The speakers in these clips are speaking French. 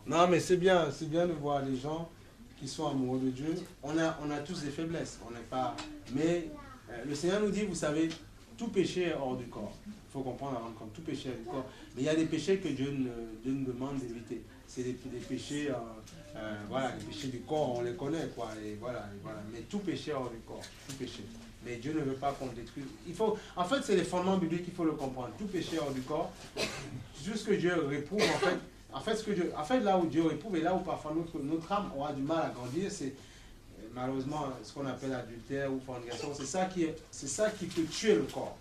Non, mais c'est bien de voir les gens qui sont amoureux de Dieu. On a tous des faiblesses. On n'est pas. Mais le Seigneur nous dit, vous savez, tout péché est hors du corps. Il faut comprendre comme tout péché est hors du corps. Mais il y a des péchés que Dieu nous demande d'éviter. C'est des péchés, voilà, les péchés du corps, on les connaît, quoi. Et voilà. Mais tout péché est hors du corps. Tout péché. Mais Dieu ne veut pas qu'on détruise. En fait, c'est les fondements bibliques qu'il faut le comprendre. Tout péché est hors du corps. Juste que Dieu réprouve, en fait, là où Dieu réprouve et là où parfois notre âme aura du mal à grandir, c'est malheureusement ce qu'on appelle adultère ou fornication. C'est ça qui peut tuer le corps.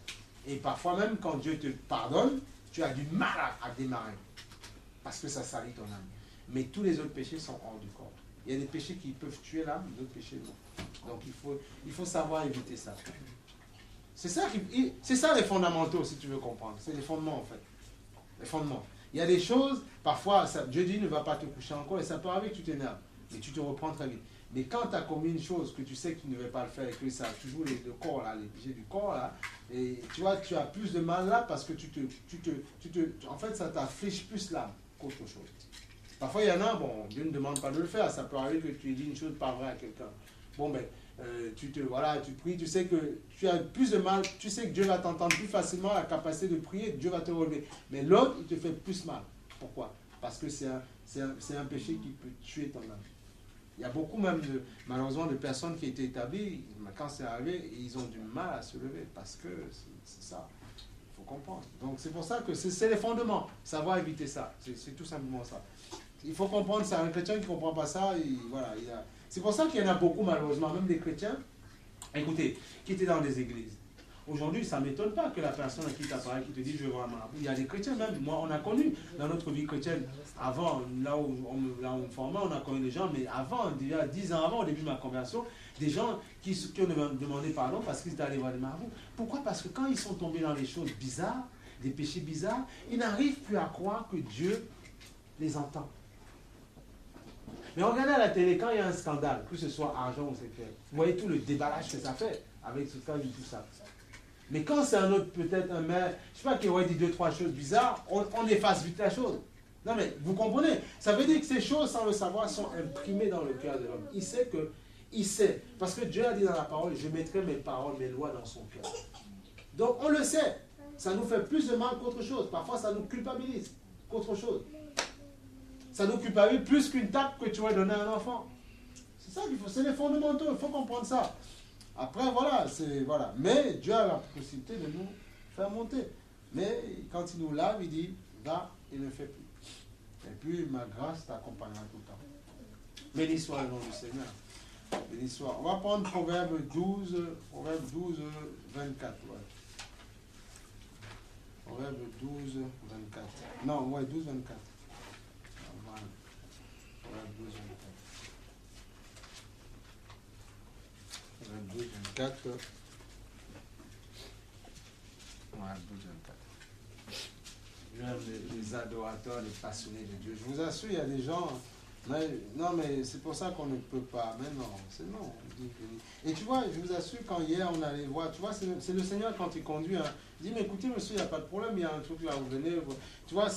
Et parfois même quand Dieu te pardonne, tu as du mal à démarrer. Parce que ça salit ton âme. Mais tous les autres péchés sont hors du corps. Il y a des péchés qui peuvent tuer l'âme, d'autres péchés non. Donc il faut savoir éviter ça. C'est ça les fondamentaux, si tu veux comprendre. C'est les fondements en fait. Les fondements. Il y a des choses, parfois, Dieu dit ne va pas te coucher encore et ça peut arriver que tu t'énerves. Mais tu te reprends très vite. Mais quand tu as commis une chose que tu sais que tu ne veux pas le faire et que ça toujours le corps là, les péchés du corps là, et tu vois, tu as plus de mal là parce que en fait, ça t'afflige plus l'âme qu'autre chose. Parfois, il y en a, bon, Dieu ne demande pas de le faire. Ça peut arriver que tu aies dit une chose pas vraie à quelqu'un. Bon, ben, tu pries, tu sais que tu as plus de mal, tu sais que Dieu va t'entendre plus facilement, la capacité de prier, Dieu va te relever. Mais l'autre, il te fait plus mal. Pourquoi? Parce que c'est un péché qui peut tuer ton âme. Il y a beaucoup même, malheureusement, de personnes qui étaient établies, quand c'est arrivé, ils ont du mal à se lever, parce que c'est ça. Il faut comprendre. Donc c'est pour ça que c'est les fondements, savoir éviter ça. C'est tout simplement ça. Il faut comprendre ça. Un chrétien qui ne comprend pas ça, c'est pour ça qu'il y en a beaucoup, malheureusement, même des chrétiens, écoutez, qui étaient dans des églises. Aujourd'hui, ça ne m'étonne pas que la personne à qui t'apparaît, qui te dit je veux un marabout. Il y a des chrétiens même. Moi, on a connu dans notre vie chrétienne, avant, là où on me formait, on a connu des gens, mais avant, déjà 10 ans avant, au début de ma conversion, des gens qui ont demandé pardon parce qu'ils étaient allés voir des marabouts. Pourquoi? Parce que quand ils sont tombés dans des choses bizarres, des péchés bizarres, ils n'arrivent plus à croire que Dieu les entend. Mais regardez à la télé, quand il y a un scandale, que ce soit argent ou sexuel, vous voyez tout le déballage que ça fait avec ce cas et tout ça. Mais quand c'est un autre, peut-être un maire, je ne sais pas, qui aurait dit 2-3 choses bizarres, on efface vite la chose. Non mais, vous comprenez? Ça veut dire que ces choses, sans le savoir, sont imprimées dans le cœur de l'homme. Il sait. Parce que Dieu a dit dans la parole, je mettrai mes paroles, mes lois dans son cœur. Donc on le sait. Ça nous fait plus de mal qu'autre chose. Parfois, ça nous culpabilise qu'autre chose. Ça nous culpabilise plus qu'une tape que tu aurais donnée à un enfant. C'est ça qu'il faut, c'est les fondamentaux, il faut comprendre ça. Après, voilà. Mais Dieu a la possibilité de nous faire monter. Mais quand il nous lave, il dit, va et ne fais plus. Et puis, ma grâce t'accompagnera tout le temps. Béni soit le nom du Seigneur. Béni soit. On va prendre Proverbe 12, 24. Ouais. Proverbe 12, 24. Non, ouais, 12, 24. Voilà. Proverbe 12, 24. 12, 24. Voilà, 12, 24. J'aime les adorateurs, les passionnés de Dieu. Je vous assure, il y a des gens. Non, mais c'est pour ça qu'on ne peut pas. Mais non, c'est non. Et tu vois, je vous assure, quand hier on allait voir, tu vois, c'est le Seigneur quand il conduit. Hein, il dit, mais écoutez, monsieur, il n'y a pas de problème, il y a un truc là, vous venez. Tu vois,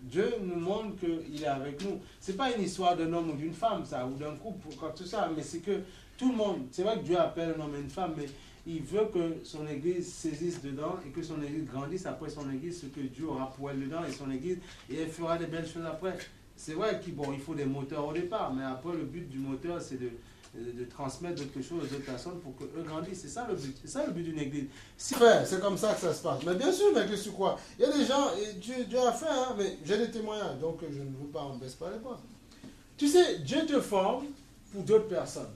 Dieu nous montre qu'il est avec nous. Ce n'est pas une histoire d'un homme ou d'une femme, ça, ou d'un couple, ou quoi que ce soit, mais c'est que tout le monde, c'est vrai que Dieu appelle un homme et une femme, mais il veut que son église saisisse dedans et que son église grandisse après son église, ce que Dieu aura pour elle dedans et son église, et elle fera des belles choses après. C'est vrai qu'il faut des moteurs au départ, mais après le but du moteur, c'est de transmettre d'autres choses aux autres personnes pour qu'eux grandissent. C'est ça le but. C'est ça le but d'une église. C'est comme ça que ça se passe. Mais bien sûr, mais que tu crois. Il y a des gens, et Dieu a fait, hein, mais j'ai des témoignages, donc je ne veux pas, on ne baisse pas les bras. Tu sais, Dieu te forme pour d'autres personnes.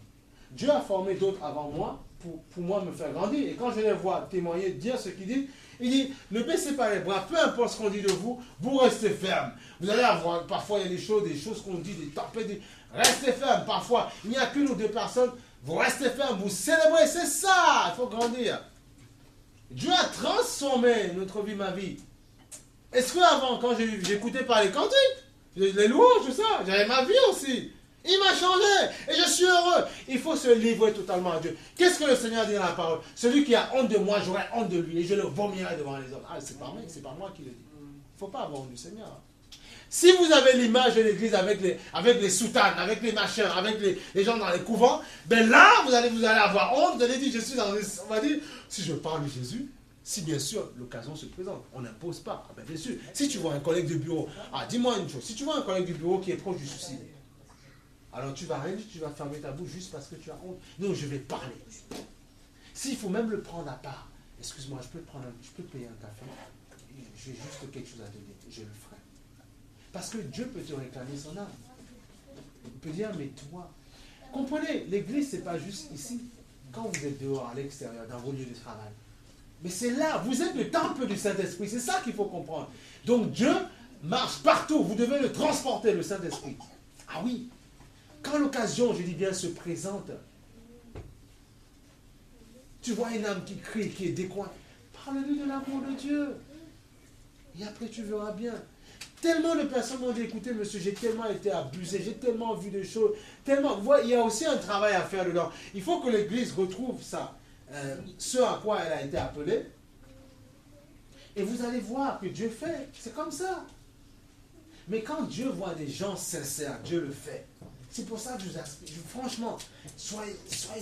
Dieu a formé d'autres avant moi pour moi me faire grandir. Et quand je les vois témoigner, dire ce qu'il dit, il dit, ne baissez pas les bras, peu importe ce qu'on dit de vous, vous restez ferme. Vous allez avoir, parfois il y a des choses qu'on dit, des tempêtes, restez ferme. Parfois, il n'y a qu'une ou deux personnes, vous restez ferme, vous célébrez, c'est ça, il faut grandir. Dieu a transformé notre vie, ma vie. Est-ce qu'avant, quand j'écoutais par les cantiques, les louanges, tout ça, j'avais ma vie aussi. Il m'a changé et je suis heureux. Il faut se livrer totalement à Dieu. Qu'est-ce que le Seigneur dit dans la parole? Celui qui a honte de moi, j'aurai honte de lui et je le vomirai devant les hommes. Ah, c'est pas moi qui le dis. Il ne faut pas avoir honte du Seigneur. Si vous avez l'image de l'église avec les soutanes, avec les machins, avec les gens dans les couvents, ben là, vous allez avoir honte, vous allez dire, je suis dans les... On va dire, si je parle de Jésus, si bien sûr l'occasion se présente, on n'impose pas. Ah ben bien sûr, si tu vois un collègue de bureau, dis-moi une chose, si tu vois un collègue de bureau qui est proche du suicide, alors tu vas rien dire, tu vas fermer ta bouche juste parce que tu as honte. Non, je vais parler. S'il faut même le prendre à part, excuse-moi, je peux te payer un café, j'ai juste quelque chose à te dire, je le ferai. Parce que Dieu peut te réclamer son âme. Il peut dire, mais toi, comprenez, l'église, ce n'est pas juste ici. Quand vous êtes dehors, à l'extérieur, dans vos lieux de travail. Mais c'est là, vous êtes le temple du Saint-Esprit. C'est ça qu'il faut comprendre. Donc Dieu marche partout. Vous devez le transporter, le Saint-Esprit. Ah oui. Quand l'occasion, je dis bien, se présente, tu vois une âme qui crie, qui est décoincée. Parle-lui de l'amour de Dieu. Et après, tu verras bien. Tellement de personnes m'ont dit, écoutez, monsieur, j'ai tellement été abusé, j'ai tellement vu de choses, tellement... Vous voyez, il y a aussi un travail à faire dedans. Il faut que l'Église retrouve ça, ce à quoi elle a été appelée. Et vous allez voir que Dieu fait. C'est comme ça. Mais quand Dieu voit des gens sincères, Dieu le fait. C'est pour ça que je vous aspire. Franchement, soyez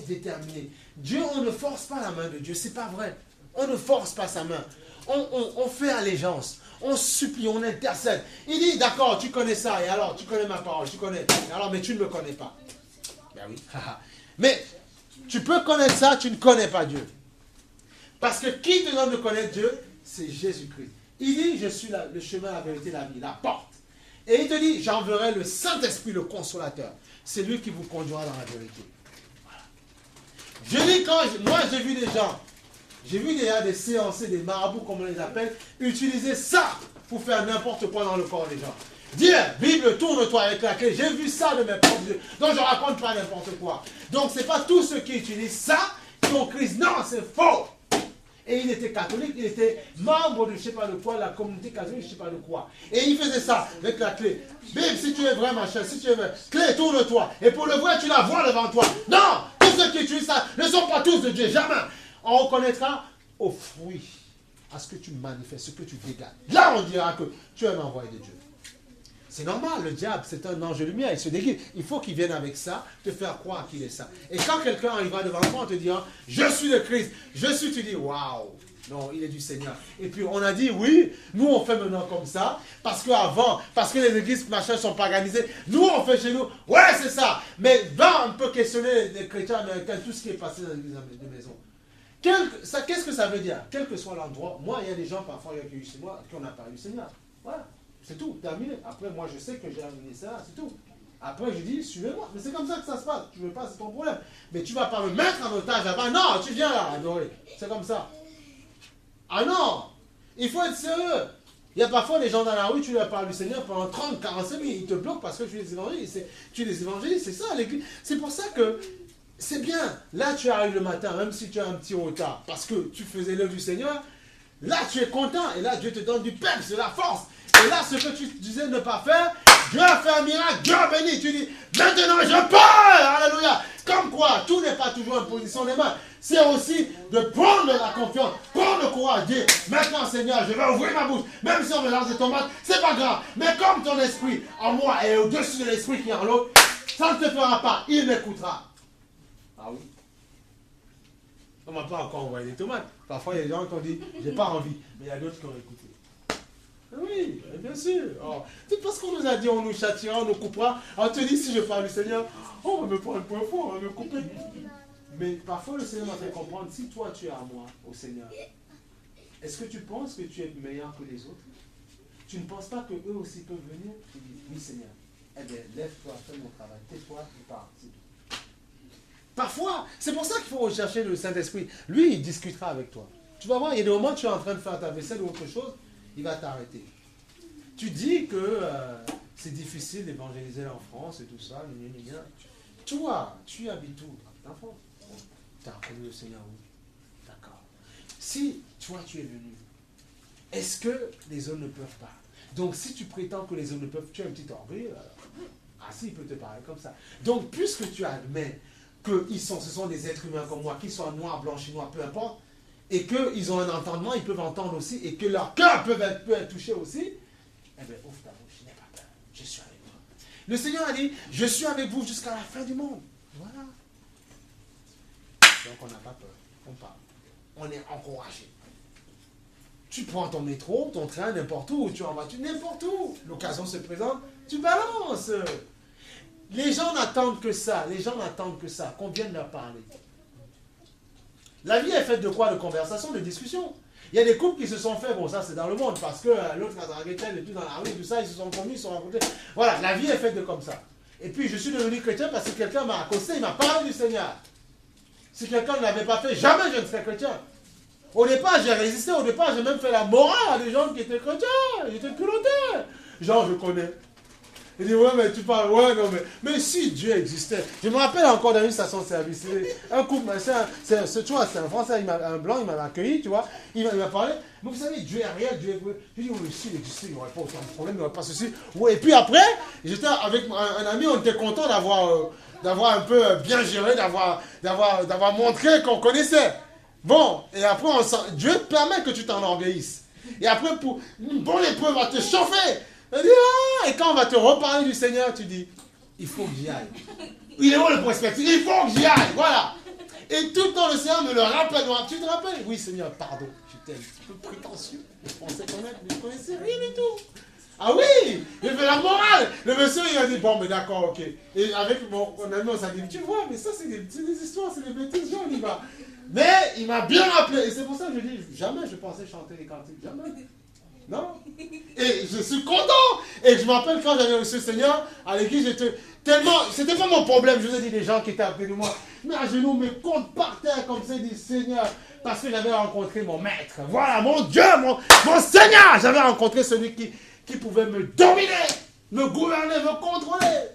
déterminés. Dieu, on ne force pas la main de Dieu, c'est pas vrai. On ne force pas sa main. On fait allégeance. On supplie, on intercède. Il dit, d'accord, tu connais ça, et alors, tu connais ma parole, tu connais. Alors, mais tu ne me connais pas. Ben oui. Mais tu peux connaître ça, tu ne connais pas Dieu. Parce que qui te donne de connaître Dieu? C'est Jésus-Christ. Il dit, je suis le chemin, la vérité, la vie, la porte. Et il te dit, j'enverrai le Saint-Esprit, le consolateur. C'est lui qui vous conduira dans la vérité. Voilà. Je dis, moi j'ai vu des gens, des séanciers, des marabouts, comme on les appelle, utiliser ça pour faire n'importe quoi dans le corps des gens. Dire, Bible, tourne-toi avec la clé. J'ai vu ça de mes propres yeux. Donc je ne raconte pas n'importe quoi. Donc ce n'est pas tous ceux qui utilisent ça qui ont Christ. Non, c'est faux. Et il était catholique, il était membre de je ne sais pas de quoi, la communauté catholique, je ne sais pas de quoi. Et il faisait ça avec la clé. Bible, si tu es vrai, machin, si tu es vrai, clé, tourne-toi. Et pour le vrai, tu la vois devant toi. Non, tous ceux qui utilisent ça ne sont pas tous de Dieu, jamais. On reconnaîtra au fruit, à ce que tu manifestes, ce que tu dégages. Là, on dira que tu es un envoyé de Dieu. C'est normal, le diable, c'est un ange de lumière, il se déguise. Il faut qu'il vienne avec ça, te faire croire qu'il est ça. Et quand quelqu'un arrivera devant toi, on te dira, je suis le Christ, tu dis, waouh, non, il est du Seigneur. Et puis on a dit, oui, nous on fait maintenant comme ça, parce que les églises machin sont pas organisées, nous on fait chez nous, ouais c'est ça. Mais va un peu questionner les chrétiens américains, tout ce qui est passé dans l'église de maison. Qu'est-ce que ça veut dire? Quel que soit l'endroit, moi il y a des gens parfois qui ont eu chez moi, qui n'ont pas eu le Seigneur. Voilà. C'est tout, terminé. Après, moi, je sais que j'ai amené ça, c'est tout. Après, je dis, suivez-moi. Mais c'est comme ça que ça se passe. Tu ne veux pas, c'est ton problème. Mais tu ne vas pas me mettre en otage là-bas. Non, tu viens là, adorer. C'est comme ça. Ah non! Il faut être sérieux. Il y a parfois des gens dans la rue, tu leur parles du Seigneur pendant 30, 45 minutes. Ils te bloquent parce que tu les évangélises. C'est ça, l'église. C'est pour ça que c'est bien. Là, tu arrives le matin, même si tu as un petit retard, parce que tu faisais l'œuvre du Seigneur. Là, tu es content. Et là, Dieu te donne du peps, de la force. Et là, ce que tu disais ne pas faire, Dieu a fait un miracle, Dieu a béni. Tu dis, maintenant je parle, alléluia. Comme quoi, tout n'est pas toujours en position des mains. C'est aussi de prendre la confiance, prendre le courage, dire, maintenant Seigneur, je vais ouvrir ma bouche. Même si on me lance des tomates, c'est pas grave. Mais comme ton esprit en moi est au-dessus de l'esprit qui est en l'autre, ça ne te fera pas, il m'écoutera. Ah oui. On ne m'a pas encore envoyé des tomates. Parfois, il y a des gens qui ont dit, j'ai pas envie. Mais il y a d'autres qui ont écouté. Oui, bien sûr. Oh, c'est parce qu'on nous a dit, on nous châtiera, on nous coupera. On te dit, si je parle du Seigneur, on va me prendre un point fort, on va me couper. Mais parfois, le Seigneur m'a fait comprendre, si toi tu es à moi, au Seigneur, est-ce que tu penses que tu es meilleur que les autres? Tu ne penses pas qu'eux aussi peuvent venir? Tu dis, oui Seigneur. Eh bien, lève-toi, fais mon travail, tais-toi et pars. Parfois, c'est pour ça qu'il faut rechercher le Saint-Esprit. Lui, il discutera avec toi. Tu vas voir, il y a des moments où tu es en train de faire ta vaisselle ou autre chose, il va t'arrêter. Tu dis que c'est difficile d'évangéliser en France et tout ça. Toi, tu habites où? En France. Tu as reconnu le Seigneur où? D'accord. Si toi tu es venu, est-ce que les hommes ne peuvent pas? Donc si tu prétends que les hommes ne peuvent, tu as un petit orgueil. Ah si, il peut te parler comme ça. Donc puisque tu admets que ce sont des êtres humains comme moi, qu'ils soient noirs, blancs, chinois, peu importe, et qu'ils ont un entendement, ils peuvent entendre aussi, et que leur cœur peut être touché aussi, eh bien, ouvre ta bouche, n'aie pas peur, je suis avec toi. Le Seigneur a dit, je suis avec vous jusqu'à la fin du monde. Voilà. Donc on n'a pas peur, on parle. On est encouragé. Tu prends ton métro, ton train, n'importe où, tu es en voiture, n'importe où. L'occasion se présente, tu balances. Les gens n'attendent que ça, qu'on vienne leur parler. La vie est faite de quoi? De conversation, de discussion. Il y a des couples qui se sont faits, bon ça c'est dans le monde, parce que l'autre a dragué tel et tout dans la rue, tout ça, ils se sont connus, ils se sont rencontrés. Voilà, la vie est faite de comme ça. Et puis je suis devenu chrétien parce que quelqu'un m'a accosté, il m'a parlé du Seigneur. Si quelqu'un ne l'avait pas fait, jamais je ne serais chrétien. Au départ, j'ai résisté, au départ, j'ai même fait la morale à des gens qui étaient chrétiens, j'étais culotté. Genre, je connais. Il dit, ouais, mais tu parles, ouais, non, mais si Dieu existait. Je me rappelle encore dans une station-service, un couple, tu vois, c'est un Français, un Blanc, il m'avait accueilli, tu vois, il m'a parlé, mais vous savez, Dieu est réel, Dieu est vrai. Je dis, oui, s'il existait, il n'y aurait pas autant de problème, il n'y aurait pas ceci. Ouais, et puis après, j'étais avec un ami, on était content d'avoir un peu bien géré, d'avoir montré qu'on connaissait. Bon, et après, Dieu permet que tu t'enorgueillisses. Et après, pour une bonne épreuve, va te chauffer. Et quand on va te reparler du Seigneur, tu dis, il faut que j'y aille. Il est où le prospectif? Il faut que j'y aille, voilà. Et tout le temps, le Seigneur me le rappelle. Tu te rappelles? Oui, Seigneur, pardon. J'étais un petit peu prétentieux. Je pensais connaître, mais je ne connaissais rien du tout. Ah oui, il fait la morale. Le monsieur, il a dit, bon, mais d'accord, ok. Et avec mon ami, on s'est dit, tu vois, mais ça, c'est des histoires, c'est des bêtises, on y va. Mais il m'a bien rappelé. Et c'est pour ça que je dis, jamais je pensais chanter les cantiques. Jamais. Non. Et je suis content. Et je me rappelle quand j'avais reçu le Seigneur, à l'église, j'étais tellement... C'était pas mon problème. Je vous ai dit, des gens qui étaient à côté de moi, mais à genoux, mes comptes par terre comme ça, dit Seigneur, parce que j'avais rencontré mon maître. Voilà, mon Dieu, mon Seigneur. J'avais rencontré celui qui pouvait me dominer, me gouverner, me contrôler.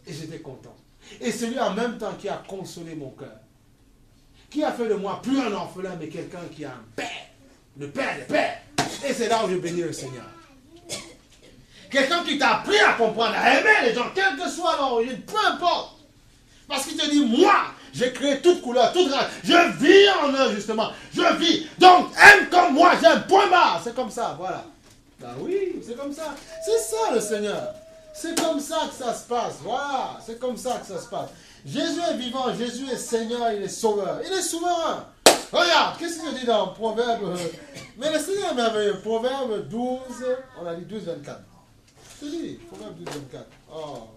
Et j'étais content. Et celui en même temps qui a consolé mon cœur, qui a fait de moi plus un orphelin, mais quelqu'un qui a un père, le père des pères. Et c'est là où je bénis le Seigneur. Quelqu'un qui t'a appris à comprendre, à aimer les gens, quelle que soit l'origine, peu importe. Parce qu'il te dit, moi, j'ai créé toute couleur, toute race. Je vis en eux, justement. Je vis. Donc, aime comme moi, j'aime, point barre. C'est comme ça, voilà. Ben oui, c'est comme ça. C'est ça le Seigneur. C'est comme ça que ça se passe. Voilà, c'est comme ça que ça se passe. Jésus est vivant, Jésus est Seigneur, il est sauveur. Il est souverain. Regarde, qu'est-ce qu'il dit dans Proverbe? Mais le Seigneur est merveilleux. Proverbe 12, on a dit 12, 24. Je te dis, Proverbe 12, 24. Oh.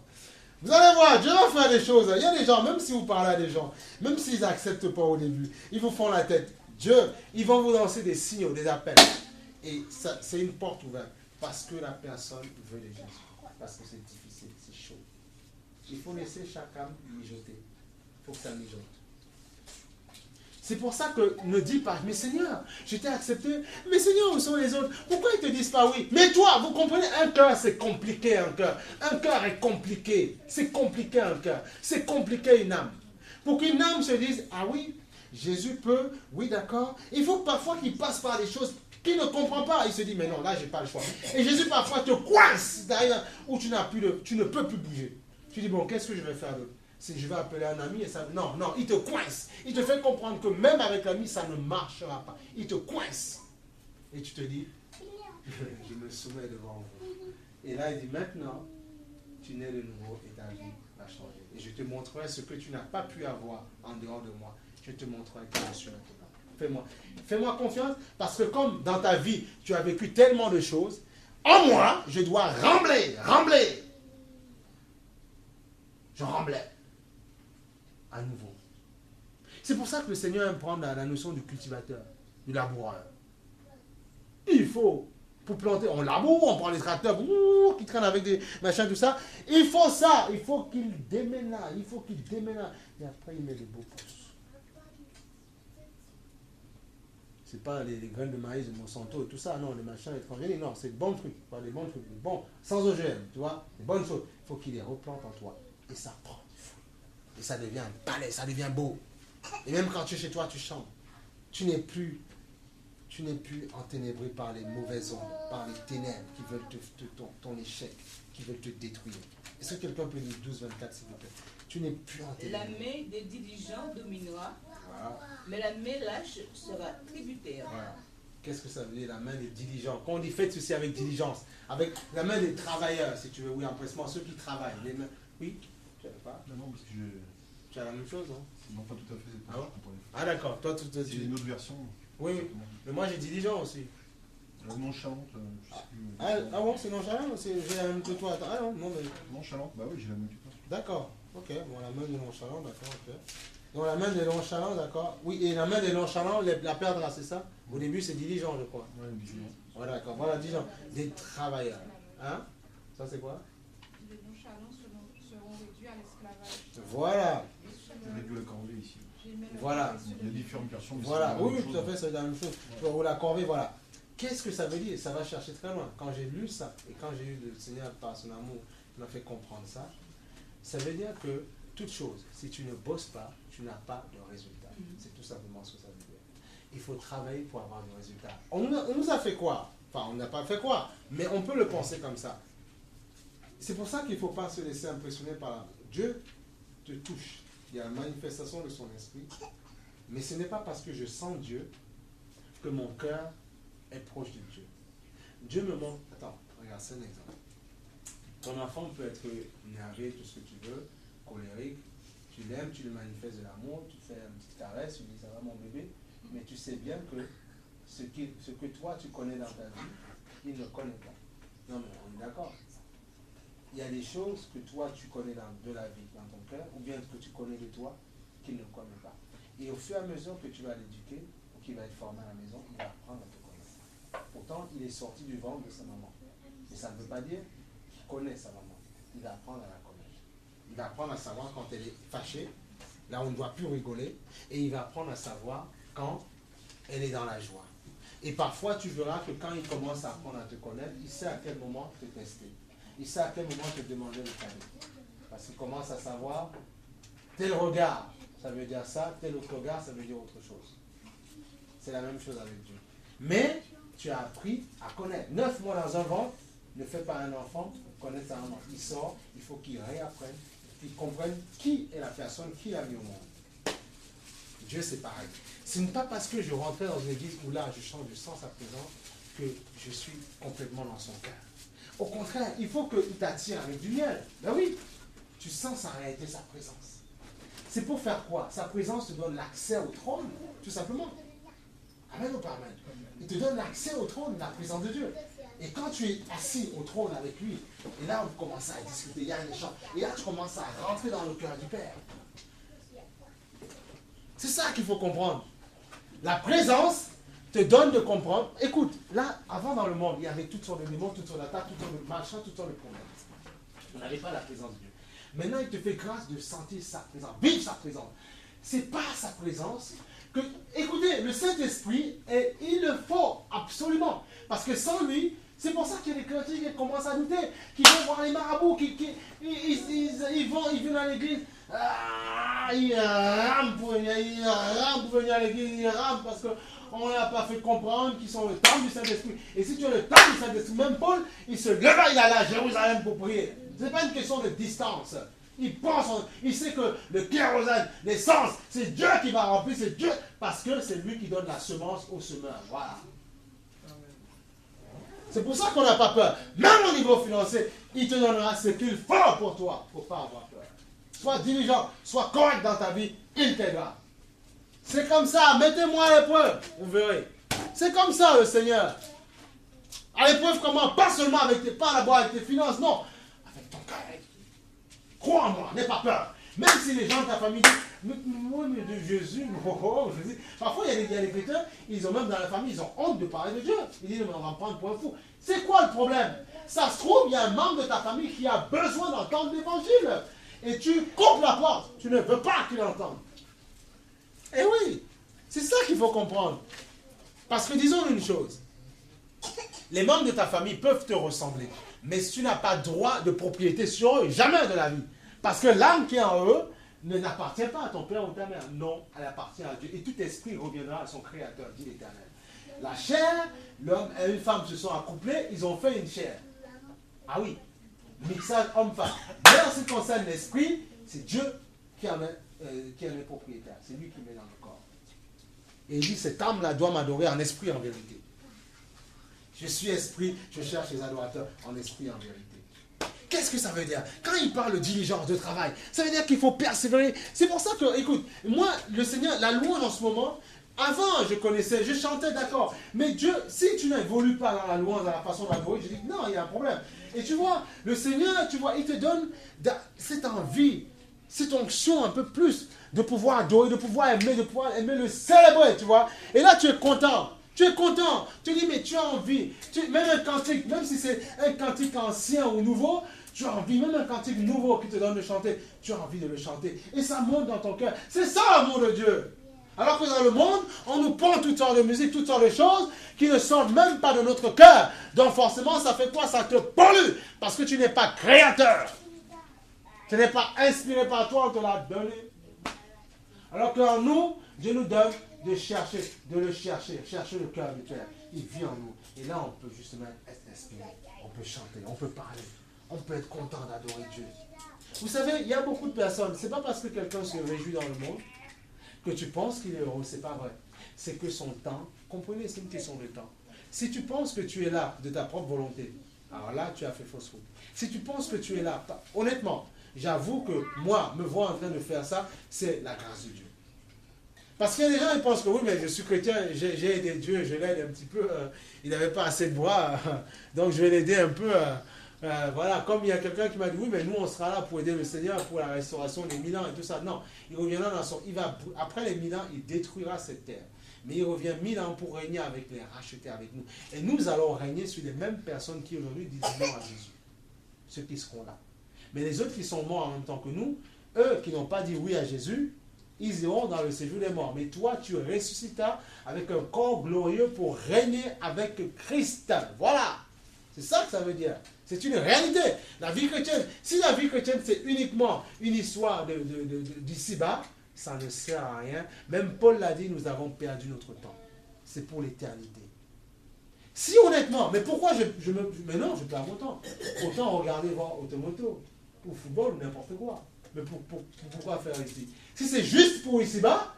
Vous allez voir, Dieu va faire des choses. Il y a des gens, même si vous parlez à des gens, même s'ils n'acceptent pas au début, ils vous font la tête. Dieu, ils vont vous lancer des signaux, des appels. Et ça, c'est une porte ouverte. Parce que la personne veut de Jésus. Parce que c'est difficile, c'est chaud. Il faut laisser chaque âme mijoter. Il faut que ça mijote. C'est pour ça que ne dis pas, mais Seigneur, je t'ai accepté, mais Seigneur, où sont les autres? Pourquoi ils ne te disent pas oui? Mais toi, vous comprenez, un cœur, c'est compliqué, un cœur. Un cœur est compliqué. C'est compliqué, un cœur. C'est compliqué, une âme. Pour qu'une âme se dise, ah oui, Jésus peut, oui, d'accord. Il faut parfois qu'il passe par des choses qu'il ne comprend pas. Il se dit, mais non, là, je n'ai pas le choix. Et Jésus, parfois, te coince derrière où tu ne peux plus bouger. Tu dis, bon, qu'est-ce que je vais faire d'autre? Si je vais appeler un ami et ça... Non, il te coince. Il te fait comprendre que même avec l'ami, ça ne marchera pas. Il te coince. Et tu te dis, je me soumets devant vous. Et là, il dit, maintenant, tu nais de nouveau et ta vie va changer. Et je te montrerai ce que tu n'as pas pu avoir en dehors de moi. Je te montrerai que je suis maintenant. Fais-moi confiance, parce que comme dans ta vie, tu as vécu tellement de choses, en moi, je dois rembler. Je remblais. À nouveau. C'est pour ça que le Seigneur aime prendre la notion du cultivateur, du laboureur. Il faut, pour planter, on laboure, on prend les tracteurs qui traînent avec des machins, tout ça. Il faut ça, il faut qu'il déménage, et après il met des beaux pousses. C'est pas les graines de maïs de Monsanto et tout ça, non, les machins étrangers, non, c'est des bons trucs, pas des bons trucs, bon, sans OGM, tu vois, des bonnes choses. Il faut qu'il les replante en toi, et ça prend. Et ça devient un palais, ça devient beau. Et même quand tu es chez toi, tu chantes. Tu n'es plus enténébré par les mauvaises ondes, par les ténèbres qui veulent ton échec, qui veulent te détruire. Est-ce que quelqu'un peut lire 12, 24, s'il vous plaît? Tu n'es plus enténébré. La main des diligents dominera, Voilà. mais la main lâche sera tributaire. Voilà. Qu'est-ce que ça veut dire, la main des diligents? Quand on dit faites ceci avec diligence, avec la main des travailleurs, si tu veux, oui, empressement, ceux qui travaillent. Les mains. Oui, tu n'as pas? Non, parce que tu as la même chose, non? Non, pas tout à fait. Ah, bon? Ah d'accord, toi tout c'est une autre version. Oui, oui. Mais moi j'ai diligent aussi. Nonchalante, je sais plus. Ah bon, c'est nonchalant? J'ai la même que toi. Ah non, non mais... Nonchalante, bah oui, j'ai la même que toi. D'accord, ok. Bon, la main des nonchalants, d'accord, ok. Donc la main des nonchalants, d'accord. Oui, et la main des nonchalants, la perdra, c'est ça? Au début, c'est diligent, je crois. Oui, diligent. Voilà, d'accord. Voilà, diligent. Des travailleurs. Hein? Ça, c'est quoi? Les nonchalants seront réduits à l'esclavage. Voilà. Réduit la corvée ici. Voilà. Il y a différentes versions. Voilà, oui, tout à fait, c'est la même chose. Ou la corvée, voilà. Qu'est-ce que ça veut dire? Ça va chercher très loin. Quand j'ai lu ça, et quand j'ai eu le Seigneur par son amour, il m'a fait comprendre ça, ça veut dire que toute chose, si tu ne bosses pas, tu n'as pas de résultat. C'est tout simplement ce que ça veut dire. Il faut travailler pour avoir du résultat. On nous a fait quoi? Enfin, on n'a pas fait quoi, mais on peut le penser comme ça. C'est pour ça qu'il ne faut pas se laisser impressionner par Dieu te touche. Il y a la manifestation de son esprit. Mais ce n'est pas parce que je sens Dieu que mon cœur est proche de Dieu. Dieu me montre... Attends, regarde, c'est un exemple. Ton enfant peut être énervé, tout ce que tu veux, colérique. Tu l'aimes, tu lui manifestes de l'amour, tu fais une petite caresse, tu dis ça va mon bébé. Mais tu sais bien que ce que toi tu connais dans ta vie, il ne connaît pas. Non mais on est d'accord. Il y a des choses que toi tu connais de la vie dans ton cœur, ou bien que tu connais de toi, qu'il ne connaît pas. Et au fur et à mesure que tu vas l'éduquer, ou qu'il va être formé à la maison, il va apprendre à te connaître. Pourtant, il est sorti du ventre de sa maman. Mais ça ne veut pas dire qu'il connaît sa maman. Il va apprendre à la connaître. Il va apprendre à savoir quand elle est fâchée, là on ne doit plus rigoler, et il va apprendre à savoir quand elle est dans la joie. Et parfois, tu verras que quand il commence à apprendre à te connaître, il sait à quel moment te tester. Il sait à quel moment te demander le cadeau. Parce qu'il commence à savoir tel regard, ça veut dire ça, tel autre regard, ça veut dire autre chose. C'est la même chose avec Dieu. Mais tu as appris à connaître. 9 mois dans un ventre ne fait pas un enfant connaître sa maman. Il sort, il faut qu'il réapprenne, qu'il comprenne qui est la personne qui l'a mis au monde. Dieu, c'est pareil. Ce n'est pas parce que je rentrais dans une église où là, je sens sa présence, que je suis complètement dans son cœur. Au contraire, il faut qu'il t'attire avec du miel. Ben oui, tu sens sa réalité, sa présence. C'est pour faire quoi? Sa présence te donne l'accès au trône, tout simplement. Amen ou pas amen? Il te donne l'accès au trône, la présence de Dieu. Et quand tu es assis au trône avec lui, et là, on commence à discuter, il y a un échange, et là, tu commences à rentrer dans le cœur du Père. C'est ça qu'il faut comprendre. La présence te donne de comprendre. Écoute, là, avant dans le monde, il y avait toutes sortes de démons, toutes sortes d'attaques, toutes sortes de machins, toutes sortes de problèmes. On n'avait pas la présence de Dieu. Maintenant, il te fait grâce de sentir sa présence, vivre sa présence. C'est pas sa présence que... Écoutez, le Saint-Esprit, il le faut absolument. Parce que sans lui, c'est pour ça qu'il y a des chrétiens qui commencent à douter, qui vont voir les marabouts, ils viennent à l'église. Ils rament pour venir à l'église, ils rament parce qu'on n'a pas fait comprendre qu'ils sont le temple du Saint-Esprit. Et si tu es le temple du Saint-Esprit, même Paul, il se lève, il allait à Jérusalem pour prier. Ce n'est pas une question de distance. Il pense, il sait que le kérosène, l'essence, c'est Dieu qui va remplir, c'est Dieu, parce que c'est lui qui donne la semence au semeur. Voilà. C'est pour ça qu'on n'a pas peur. Même au niveau financier, il te donnera ce qu'il faut pour toi. Il ne faut pas avoir peur. Sois diligent, sois correct dans ta vie, il t'aidera. C'est comme ça, mettez-moi à l'épreuve, vous verrez. C'est comme ça le Seigneur. À l'épreuve comment? Pas seulement pas d'abord avec tes finances, non. Avec ton cœur. Crois en moi, n'aie pas peur. Même si les gens de ta famille disent, mais de Jésus, Jésus. Parfois, il y a des chrétiens, ils ont même dans la famille, ils ont honte de parler de Dieu. Ils disent, mais on va me prendre pour un fou. C'est quoi le problème? Ça se trouve, il y a un membre de ta famille qui a besoin d'entendre l'évangile. Et tu coupes la porte. Tu ne veux pas qu'il entende. Eh oui, c'est ça qu'il faut comprendre. Parce que disons une chose. Les membres de ta famille peuvent te ressembler. Mais tu n'as pas droit de propriété sur eux, jamais de la vie. Parce que l'âme qui est en eux n'appartient pas à ton père ou ta mère. Non, elle appartient à Dieu. Et tout esprit reviendra à son créateur, dit l'Éternel. La chair, l'homme et une femme se sont accouplés, ils ont fait une chair. Ah oui, mixage homme-femme. Mais en ce qui concerne l'esprit, c'est Dieu qui en est propriétaire. C'est lui qui met dans le corps. Et il dit, cette âme-là doit m'adorer en esprit, en vérité. Je suis esprit, je cherche les adorateurs en esprit et en vérité. Qu'est-ce que ça veut dire? Quand il parle de diligence, de travail, ça veut dire qu'il faut persévérer. C'est pour ça que, écoute, moi, le Seigneur, la louange en ce moment, avant je connaissais, je chantais, d'accord. Mais Dieu, si tu n'évolues pas dans la louange, dans la façon d'adorer, je dis non, il y a un problème. Et tu vois, le Seigneur, tu vois, il te donne cette envie, cette onction un peu plus de pouvoir adorer, de pouvoir aimer le célébrer, tu vois. Et là, tu es content. Tu es content. Tu dis, mais tu as envie. Même un cantique, même si c'est un cantique ancien ou nouveau, tu as envie. Même un cantique nouveau qui te donne de chanter, tu as envie de le chanter. Et ça monte dans ton cœur. C'est ça l'amour de Dieu. Alors que dans le monde, on nous prend toutes sortes de musique, toutes sortes de choses qui ne sortent même pas de notre cœur. Donc forcément, ça fait quoi? Ça te pollue. Parce que tu n'es pas créateur. Tu n'es pas inspiré par toi, on te l'a donné. Alors qu'en nous, Dieu nous donne de le chercher le cœur du cœur. Il vit en nous. Et là, on peut justement être inspiré. On peut chanter, on peut parler. On peut être content d'adorer Dieu. Vous savez, il y a beaucoup de personnes. Ce n'est pas parce que quelqu'un se réjouit dans le monde que tu penses qu'il est heureux. Ce n'est pas vrai. C'est que son temps, comprenez, c'est une question de temps. Si tu penses que tu es là de ta propre volonté, alors là, tu as fait fausse route. Si tu penses que tu es là, honnêtement, j'avoue que moi, me voir en train de faire ça, c'est la grâce de Dieu. Parce qu'il y a des gens qui pensent que oui, mais je suis chrétien, j'ai aidé Dieu, je l'aide un petit peu, il n'avait pas assez de bras, donc je vais l'aider un peu. Voilà, comme il y a quelqu'un qui m'a dit, oui, mais nous on sera là pour aider le Seigneur pour la restauration des 1000 ans et tout ça. Non, il reviendra après les 1000 ans, il détruira cette terre. Mais il revient 1000 ans pour régner avec les rachetés avec nous. Et nous allons régner sur les mêmes personnes qui aujourd'hui disent non à Jésus. Ceux qui seront là. Mais les autres qui sont morts en même temps que nous, eux qui n'ont pas dit oui à Jésus, ils iront dans le séjour des morts. Mais toi, tu ressuscitas avec un corps glorieux pour régner avec Christ. Voilà. C'est ça que ça veut dire. C'est une réalité. La vie chrétienne, si la vie chrétienne, c'est uniquement une histoire d'ici-bas, ça ne sert à rien. Même Paul l'a dit, nous avons perdu notre temps. C'est pour l'éternité. Si honnêtement, mais pourquoi mais non, je perds mon temps. Autant regarder voir automoto, ou football, ou n'importe quoi. Mais pourquoi faire ici? Si c'est juste pour ici-bas,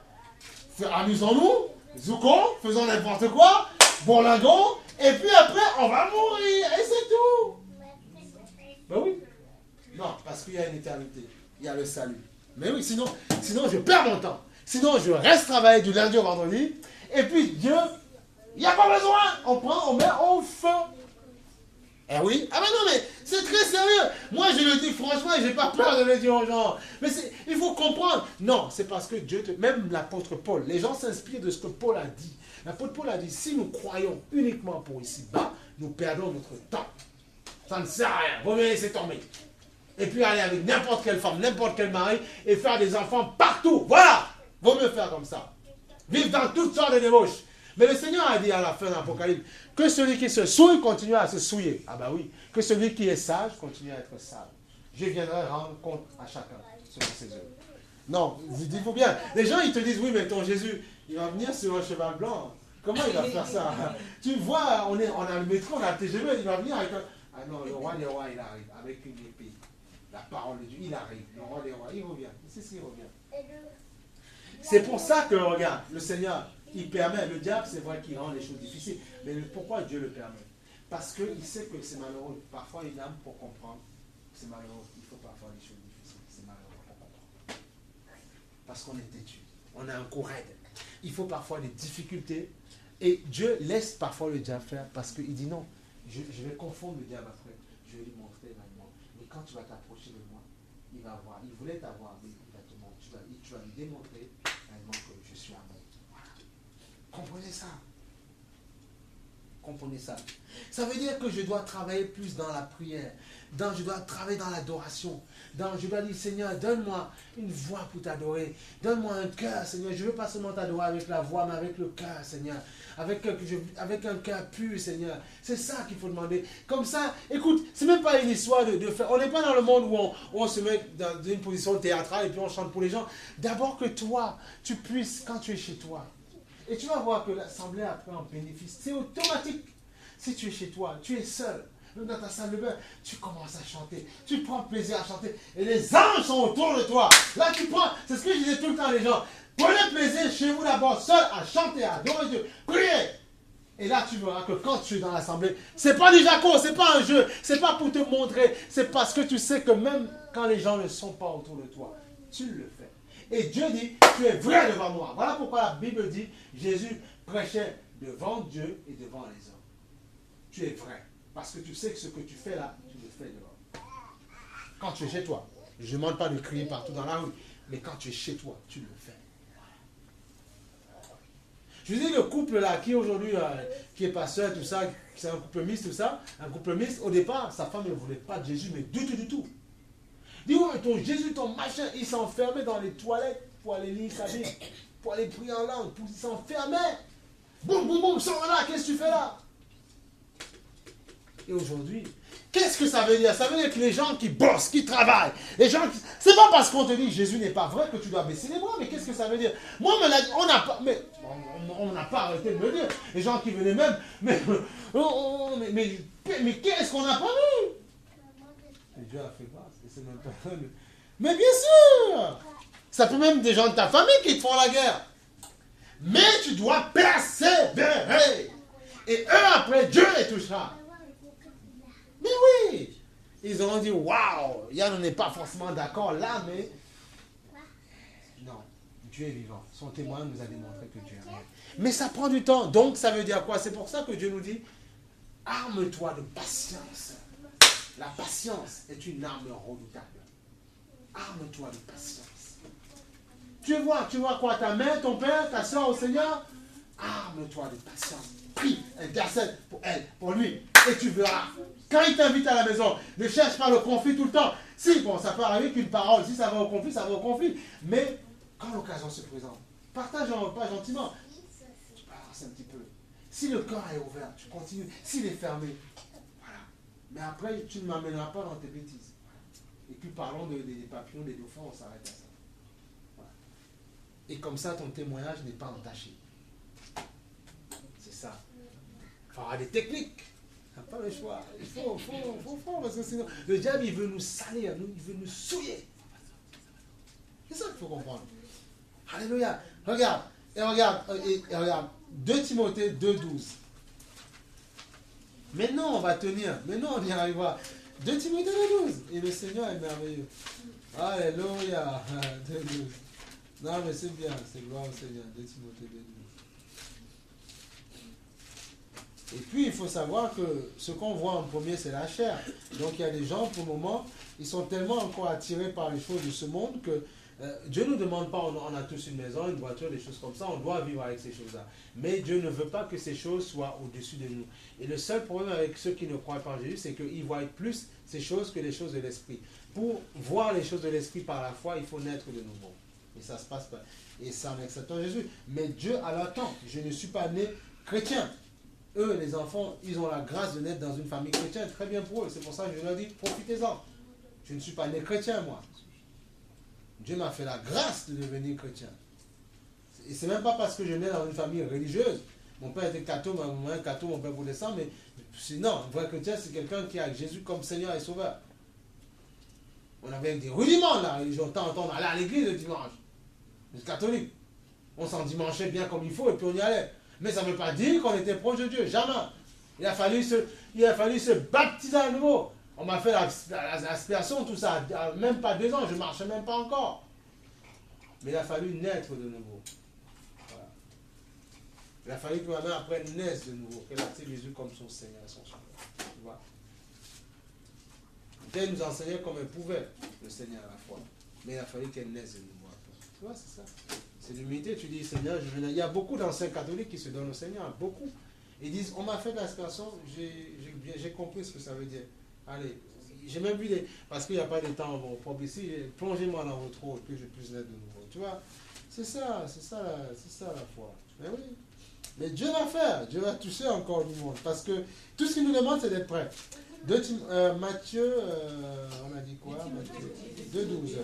amusons-nous, zoukons, faisons n'importe quoi, bourlingon, et puis après, on va mourir, et c'est tout. Ben oui. Non, parce qu'il y a une éternité, il y a le salut. Mais oui, sinon je perds mon temps. Sinon, je reste travailler du lundi au vendredi, et puis Dieu, il n'y a pas besoin, on prend, on met au feu. Eh oui. Ah ben non, mais c'est très sérieux. Moi, je le dis franchement et je n'ai pas peur de le dire aux gens. Mais il faut comprendre. Non, c'est parce que Dieu, même l'apôtre Paul, les gens s'inspirent de ce que Paul a dit. L'apôtre Paul a dit, si nous croyons uniquement pour ici-bas, nous perdons notre temps. Ça ne sert à rien. Vaut mieux laisser tomber. Et puis aller avec n'importe quelle femme, n'importe quel mari et faire des enfants partout. Voilà. Vaut mieux faire comme ça. Vivre dans toutes sortes de débauches. Mais le Seigneur a dit à la fin de l'Apocalypse que celui qui se souille continue à se souiller. Ah bah oui. Que celui qui est sage continue à être sage. Je viendrai rendre compte à chacun selon ses œuvres. Non, dites-vous bien. Les gens, ils te disent, oui, mais ton Jésus, il va venir sur un cheval blanc. Comment il va faire ça? Tu vois, on a le métro, on a le TGV, il va venir avec un... Ah non, le roi des rois, il arrive avec une épée. La parole de Dieu, il arrive. Le roi des rois, il revient. C'est ce qu'il revient. C'est pour ça que, regarde, le Seigneur, il permet. Le diable, c'est vrai qu'il rend les choses difficiles. Mais pourquoi Dieu le permet? Parce qu'il sait que c'est malheureux. Parfois, une âme, pour comprendre, c'est malheureux. Il faut parfois des choses difficiles. C'est malheureux pour comprendre. Parce qu'on est têtu. On a un coup raide. Il faut parfois des difficultés. Et Dieu laisse parfois le diable faire parce qu'il dit non. Je vais confondre le diable après. Je vais lui montrer réellement. Mais quand tu vas t'approcher de moi, il va voir. Il voulait t'avoir, mais il va te montrer. Tu vas lui démontrer réellement que je suis amour. Comprenez ça. Comprenez ça. Ça veut dire que je dois travailler plus dans la prière. Je dois travailler dans l'adoration. Je dois dire, Seigneur, donne-moi une voix pour t'adorer. Donne-moi un cœur, Seigneur. Je ne veux pas seulement t'adorer avec la voix, mais avec le cœur, Seigneur. Avec un cœur pur, Seigneur. C'est ça qu'il faut demander. Comme ça, écoute, ce n'est même pas une histoire de faire. On n'est pas dans le monde où on se met dans une position théâtrale et puis on chante pour les gens. D'abord que toi, tu puisses, quand tu es chez toi, et tu vas voir que l'assemblée après en bénéficie. C'est automatique. Si tu es chez toi, tu es seul, même dans ta salle de bain, tu commences à chanter. Tu prends plaisir à chanter. Et les anges sont autour de toi. Là, tu prends, c'est ce que je disais tout le temps à les gens. Prenez plaisir chez vous d'abord, seul, à chanter, à adorer Dieu. Priez. Et là, tu verras que quand tu es dans l'assemblée, c'est pas du jaco, c'est pas un jeu, c'est pas pour te montrer, c'est parce que tu sais que même quand les gens ne sont pas autour de toi, tu le fais. Et Dieu dit, tu es vrai devant moi. Voilà pourquoi la Bible dit, Jésus prêchait devant Dieu et devant les hommes. Tu es vrai. Parce que tu sais que ce que tu fais là, tu le fais devant. Quand tu es chez toi, je ne demande pas de crier partout dans la rue, mais quand tu es chez toi, tu le fais. Je vous dis, le couple là, qui aujourd'hui, qui est pasteur, tout ça, c'est un couple mixte, tout ça, un couple mixte, au départ, sa femme ne voulait pas de Jésus, mais du tout. Dis, ouais, ton Jésus, ton machin, il s'enfermait dans les toilettes pour aller lire sa Bible, pour aller prier en langue, il s'enfermait. Boum, boum, boum, sors là, qu'est-ce que tu fais là? Et aujourd'hui, qu'est-ce que ça veut dire? Ça veut dire que les gens qui bossent, qui travaillent, les gens qui... C'est pas parce qu'on te dit Jésus n'est pas vrai que tu dois baisser les bras, mais qu'est-ce que ça veut dire? Moi, on n'a pas... Mais on n'a pas arrêté de me dire. Les gens qui venaient même... Mais qu'est-ce qu'on n'a pas vu? Et Dieu a fait grâce. Et c'est même pas... Mais bien sûr! Ça peut même des gens de ta famille qui te font la guerre. Mais tu dois persévérer. Et eux, après, Dieu les touchera. Mais oui! Ils ont dit, waouh! Yann n'est pas forcément d'accord là, mais... Non, Dieu est vivant. Son témoin nous a démontré que Dieu est réel. Mais ça prend du temps. Donc, ça veut dire quoi? C'est pour ça que Dieu nous dit, arme-toi de patience. La patience est une arme redoutable. Arme-toi de patience. Tu vois quoi? Ta mère, ton père, ta soeur au Seigneur? Arme-toi de patience. Prie, intercède pour elle, pour lui. Et tu verras. Quand il t'invite à la maison, ne cherche pas le conflit tout le temps. Si, bon, ça peut arriver qu'une parole, si ça va au conflit, ça va au conflit. Mais quand l'occasion se présente, partage un repas gentiment. Tu balances un petit peu. Si le cœur est ouvert, tu continues. S'il est fermé, voilà. Mais après, tu ne m'amèneras pas dans tes bêtises. Et puis parlons des papillons, des dauphins, on s'arrête à ça. Voilà. Et comme ça, ton témoignage n'est pas entaché. C'est ça. Il faut avoir des techniques. Il n'y a pas le choix. Il faut parce que sinon, le diable, il veut nous salir, il veut nous souiller. C'est ça qu'il faut comprendre. Alléluia. Regarde. Et regarde. 2 Timothée 2,12. Maintenant, on va tenir. Maintenant, on y arrivera. 2 Timothée 2,12. Et le Seigneur est merveilleux. Alléluia. 2,12. Non, mais c'est bien. C'est gloire au Seigneur. 2 Timothée 2,12. Et puis, il faut savoir que ce qu'on voit en premier, c'est la chair. Donc, il y a des gens, pour le moment, ils sont tellement encore attirés par les choses de ce monde que Dieu ne nous demande pas, on a tous une maison, une voiture, des choses comme ça, on doit vivre avec ces choses-là. Mais Dieu ne veut pas que ces choses soient au-dessus de nous. Et le seul problème avec ceux qui ne croient pas en Jésus, c'est qu'ils voient plus ces choses que les choses de l'esprit. Pour voir les choses de l'esprit par la foi, il faut naître de nouveau. Et ça se passe pas. Et ça en acceptant Jésus. Mais Dieu a leur temps. Je ne suis pas né chrétien. Eux, les enfants, ils ont la grâce de naître dans une famille chrétienne. Très bien pour eux. C'est pour ça que je leur dis, profitez-en. Je ne suis pas né chrétien, moi. Dieu m'a fait la grâce de devenir chrétien. Et c'est même pas parce que je nais dans une famille religieuse. Mon père était catho, ma maman est catho, mon père voulait ça, mais sinon, un vrai chrétien, c'est quelqu'un qui a Jésus comme Seigneur et Sauveur. On avait des rudiments, la religion. De temps en temps, on allait à l'église le dimanche. Les catholiques. On s'en dimanchait bien comme il faut et puis on y allait. Mais ça ne veut pas dire qu'on était proche de Dieu. Jamais. Il a fallu se baptiser à nouveau. On m'a fait l'aspiration, tout ça. Même pas 2 ans, je ne marchais même pas encore. Mais il a fallu naître de nouveau. Voilà. Il a fallu que ma mère après naisse de nouveau. Qu'elle accepte Jésus comme son Seigneur et son Sauveur. Tu vois. Elle nous enseignait comme elle pouvait, le Seigneur à la fois. Mais il a fallu qu'elle naisse de nouveau. Tu vois, c'est ça. C'est l'humilité. Tu dis, Seigneur, je viens. Il y a beaucoup d'anciens catholiques qui se donnent au Seigneur. Beaucoup. Ils disent, on m'a fait de l'aspiration, j'ai compris ce que ça veut dire. Allez, j'ai même vu parce qu'il n'y a pas de temps propre ici, plongez-moi dans votre eau que je puisse naître de nouveau. Tu vois, c'est ça la foi. Mais oui. Mais Dieu va faire, Dieu va toucher encore du monde. Parce que tout ce qu'il nous demande, c'est d'être prêt. Matthieu, on a dit quoi? 2,12.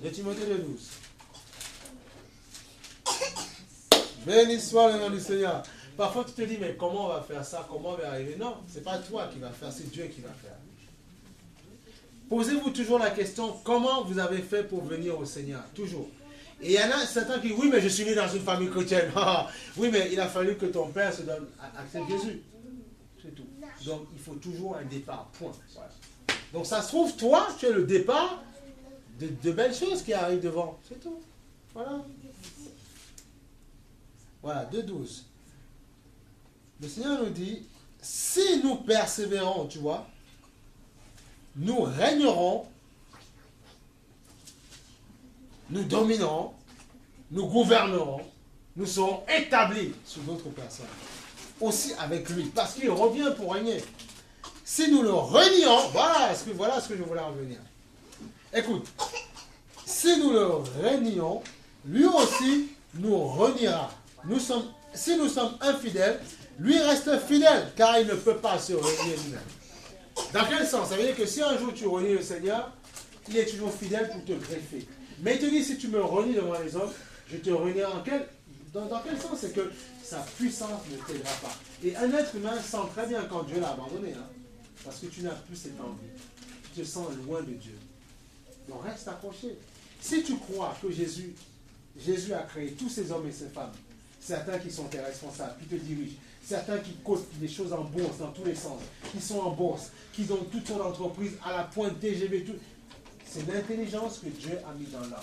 De Timothée 2,12. Béni soit le nom du Seigneur. Parfois tu te dis, mais comment on va faire ça? Comment on va y arriver? Non, ce n'est pas toi qui va faire, c'est Dieu qui va faire. Posez-vous toujours la question, comment vous avez fait pour venir au Seigneur? Toujours. Et il y en a certains qui disent, oui, mais je suis né dans une famille chrétienne. Oui, mais il a fallu que ton père se donne accepte Jésus. C'est tout. Donc, il faut toujours un départ, point. Voilà. Donc, ça se trouve, toi, tu es le départ de belles choses qui arrivent devant. C'est tout. Voilà. Voilà, 2,12. Le Seigneur nous dit, si nous persévérons, tu vois, nous régnerons, nous dominerons, nous gouvernerons, nous serons établis sur d'autres personnes. Aussi avec lui, parce qu'il revient pour régner. Si nous le renions, voilà ce que je voulais en venir. Écoute, si nous le renions, lui aussi nous reniera. Si nous sommes infidèles, lui reste fidèle, car il ne peut pas se renier lui-même. Dans quel sens? Ça veut dire que si un jour tu renies le Seigneur, il est toujours fidèle pour te greffer. Mais il te dit, si tu me renies devant les hommes, je te renierai dans quel sens? C'est que sa puissance ne t'aidera pas. Et un être humain sent très bien quand Dieu l'a abandonné, hein, parce que tu n'as plus cette envie. Tu te sens loin de Dieu. Donc reste accroché. Si tu crois que Jésus a créé tous ces hommes et ces femmes, certains qui sont tes responsables, qui te dirigent, certains qui cotent des choses en bourse dans tous les sens, qui sont en bourse, qui ont toute son entreprise à la pointe TGV, tout. C'est l'intelligence que Dieu a mis dans l'homme.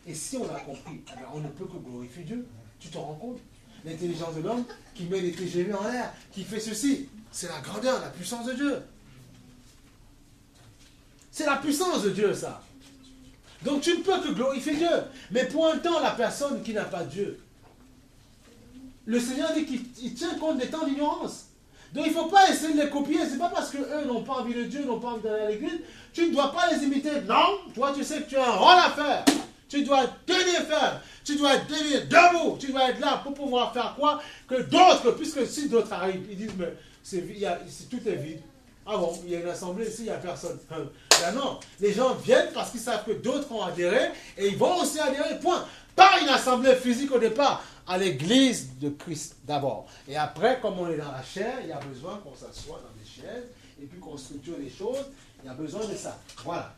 Et si on l'a compris, on ne peut que glorifier Dieu. Tu te rends compte? L'intelligence de l'homme qui met les TGV en l'air, qui fait ceci, c'est la grandeur, la puissance de Dieu. C'est la puissance de Dieu, ça. Donc tu ne peux que glorifier Dieu. Mais pour un temps, la personne qui n'a pas Dieu, le Seigneur dit qu'il tient compte des temps d'ignorance. Donc il ne faut pas essayer de les copier. Ce n'est pas parce qu'eux n'ont pas envie de Dieu, n'ont pas envie d'aller à l'église. Tu ne dois pas les imiter. Non, toi tu sais que tu as un rôle à faire. Tu dois tenir ferme. Tu dois tenir debout. Tu dois être là pour pouvoir faire quoi? Que d'autres, puisque si d'autres arrivent, ils disent, mais tout est vide. Ah bon, il y a une assemblée ici, il n'y a personne. Ben non, les gens viennent parce qu'ils savent que d'autres ont adhéré et ils vont aussi adhérer, point. Pas une assemblée physique au départ, à l'église de Christ d'abord. Et après, comme on est dans la chair, il y a besoin qu'on s'assoie dans des chaises et puis qu'on structure les choses. Il y a besoin de ça. Voilà.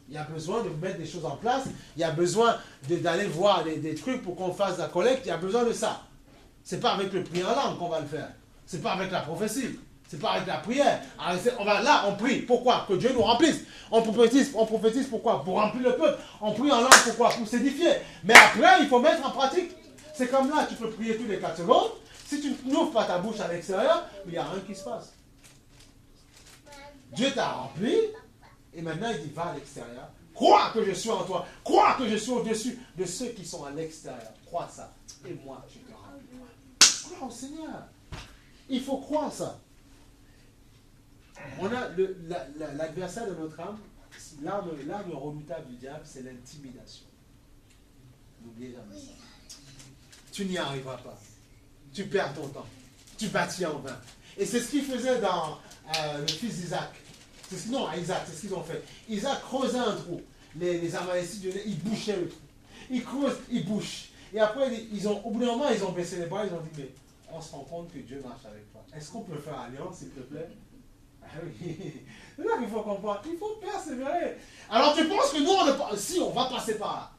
Il y a besoin de mettre des choses en place. Il y a besoin d'aller voir des trucs pour qu'on fasse la collecte. Il y a besoin de ça. Ce n'est pas avec le prière en langue qu'on va le faire. Ce n'est pas avec la prophétie. Ce n'est pas avec la prière. Alors, on prie. Pourquoi? Que Dieu nous remplisse. On prophétise pourquoi? Pour remplir le peuple. On prie en langue pourquoi? Pour s'édifier. Mais après, il faut mettre en pratique. C'est comme là, tu peux prier tous les 4 secondes. Si tu n'ouvres pas ta bouche à l'extérieur, il n'y a rien qui se passe. Dieu t'a rempli. Et maintenant, il dit, va à l'extérieur. Crois que je suis en toi. Crois que je suis au-dessus de ceux qui sont à l'extérieur. Crois ça. Et moi, je te remplis. Crois au Seigneur. Il faut croire ça. On a l'adversaire de notre âme, l'arme redoutable du diable, c'est l'intimidation. N'oubliez jamais ça. Tu n'y arriveras pas. Tu perds ton temps. Tu bâtis en vain. Et c'est ce qu'il faisait dans le fils d'Isaac. Non, à Isaac, c'est ce qu'ils ont fait. Isaac creusait un trou. Les Amalécites, ils bouchaient le trou. Ils creusent, ils bouchent. Et après, au bout d'un moment, ils ont baissé les bras, ils ont dit, mais on se rend compte que Dieu marche avec toi. Est-ce qu'on peut faire alliance, s'il te plaît? Ah oui. C'est là qu'il faut comprendre. Il faut persévérer. Alors tu penses que nous, si on va passer par là.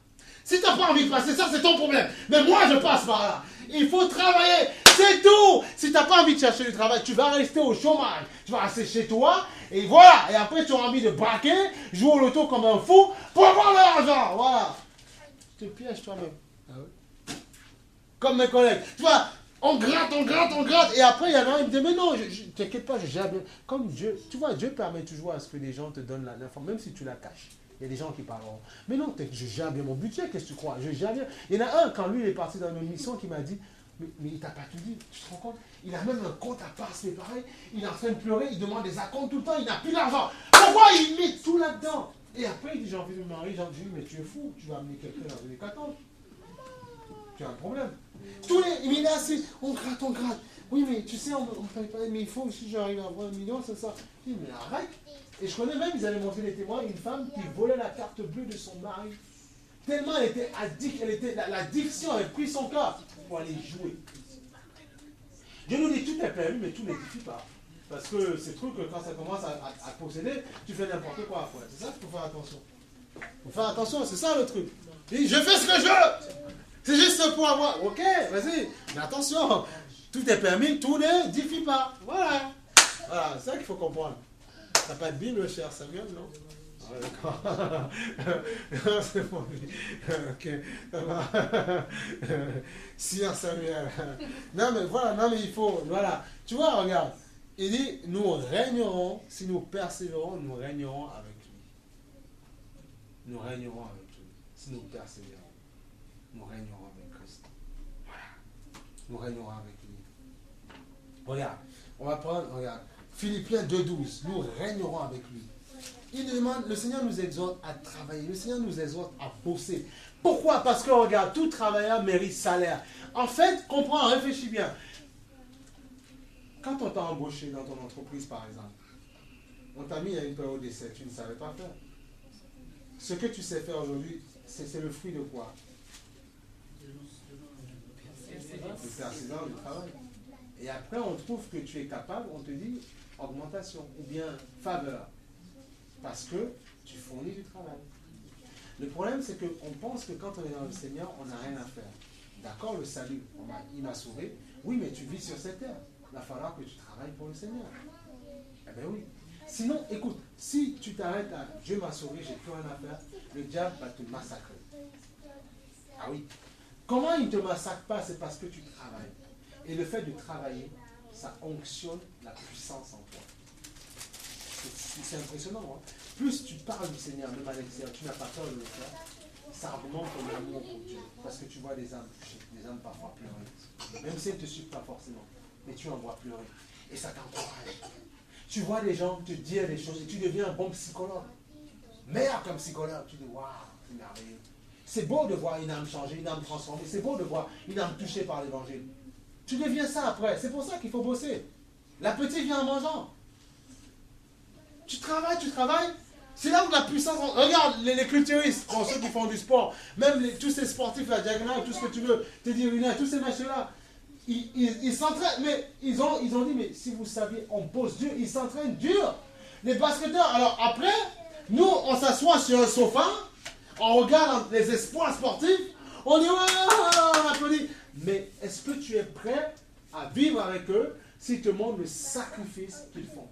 Si tu n'as pas envie de passer, ça c'est ton problème. Mais moi, je passe par là. Il faut travailler. C'est tout. Si tu n'as pas envie de chercher du travail, tu vas rester au chômage. Tu vas rester chez toi. Et voilà. Et après, tu auras envie de braquer, jouer au loto comme un fou pour avoir de l'argent. Voilà. Tu te pièges toi-même. Ah oui. Comme mes collègues. Tu vois, on gratte. Et après, il y en a un qui me dit, mais non, t'inquiète pas, je gère bien. Comme Dieu, tu vois, Dieu permet toujours à ce que les gens te donnent l'information, même si tu la caches. Il y a des gens qui parleront. Mais non, je gère bien mon budget, qu'est-ce que tu crois? Je gère bien. Il y en a un, quand lui il est parti dans une mission, qui m'a dit, mais il t'a pas tout dit, tu te rends compte? Il a même un compte à part séparé, il est en train de pleurer, il demande des acomptes tout le temps, il n'a plus d'argent. Pourquoi il met tout là-dedans? Et après, il dit, j'ai envie de me marier, j'ai dit, mais tu es fou, tu vas amener quelqu'un dans une hécatombe. Tu as un problème. Il est assis, on gratte. Oui, mais tu sais, on ne paye pas, mais il faut, si j'arrive à avoir 1 million, c'est ça. Je dis, mais arrête. Et je connais même, ils avaient montré les témoins, une femme qui volait la carte bleue de son mari. Tellement elle était addict, l'addiction avait pris son cœur pour aller jouer. Dieu nous dit, tout est permis, mais tout n'édifie pas. Parce que ces trucs, quand ça commence à posséder, tu fais n'importe quoi après. C'est ça qu'il faut faire attention. Faut faire attention, c'est ça le truc. Il dit, je fais ce que je veux. C'est juste pour avoir. Ok, vas-y. Mais attention, tout est permis, tout ne diffie pas. Voilà. Voilà, c'est ça qu'il faut comprendre. Ça pas de Bible, cher Samuel, non? Ah, d'accord. C'est bon. Ok, ça va. Sire Samuel. Non, mais voilà, non, mais il faut. Voilà. Tu vois, regarde. Il dit, nous régnerons, si nous persévérons, nous régnerons avec lui. Nous régnerons avec lui. Si nous persévérons, nous régnerons avec Christ. Voilà. Nous régnerons avec lui. Regarde, on va prendre, regarde, Philippiens 2,12. Nous régnerons avec lui. Il nous demande, le Seigneur nous exhorte à travailler. Le Seigneur nous exhorte à bosser. Pourquoi? Parce que regarde, tout travailleur mérite salaire. En fait, comprends, réfléchis bien. Quand on t'a embauché dans ton entreprise, par exemple, on t'a mis à une période d'essai, tu ne savais pas faire. Ce que tu sais faire aujourd'hui, c'est le fruit de quoi? De persévérance, du travail. Et après, on trouve que tu es capable, on te dit augmentation ou bien faveur. Parce que tu fournis du travail. Le problème, c'est qu'on pense que quand on est dans le Seigneur, on n'a rien à faire. D'accord, le salut, il m'a sauvé. Oui, mais tu vis sur cette terre. Il va falloir que tu travailles pour le Seigneur. Eh bien oui. Sinon, écoute, si tu t'arrêtes à Dieu m'a sauvé, j'ai plus rien à faire, le diable va te massacrer. Ah oui. Comment il ne te massacre pas? C'est parce que tu travailles. Et le fait de travailler, ça onctionne la puissance en toi. C'est impressionnant. Hein? Plus tu parles du Seigneur, même à l'extérieur, tu n'as pas peur de le faire, ça augmente ton amour pour Dieu. Parce que tu vois des âmes touchées, des âmes parfois pleurer. Même si elles ne te suivent pas forcément, mais tu en vois pleurer. Et ça t'encourage. Tu vois des gens te dire des choses et tu deviens un bon psychologue. Meilleur comme psychologue, tu dis waouh, c'est merveilleux. C'est beau de voir une âme changer, une âme transformée. C'est beau de voir une âme touchée par l'évangile. Tu deviens ça après. C'est pour ça qu'il faut bosser. L'appétit vient en mangeant. Tu travailles. C'est là où la puissance... Regarde les culturistes, bon, ceux qui font du sport, même tous ces sportifs, la diagonale, tout ce que tu veux, te dire, tous ces machins-là, ils s'entraînent, mais ils ont dit, mais si vous saviez, on bosse dur, ils s'entraînent dur. Les basketteurs, alors après, nous, on s'assoit sur un sofa, on regarde les espoirs sportifs, on dit, on applaudit. Mais est-ce que tu es prêt à vivre avec eux s'ils te montrent le sacrifice qu'ils font?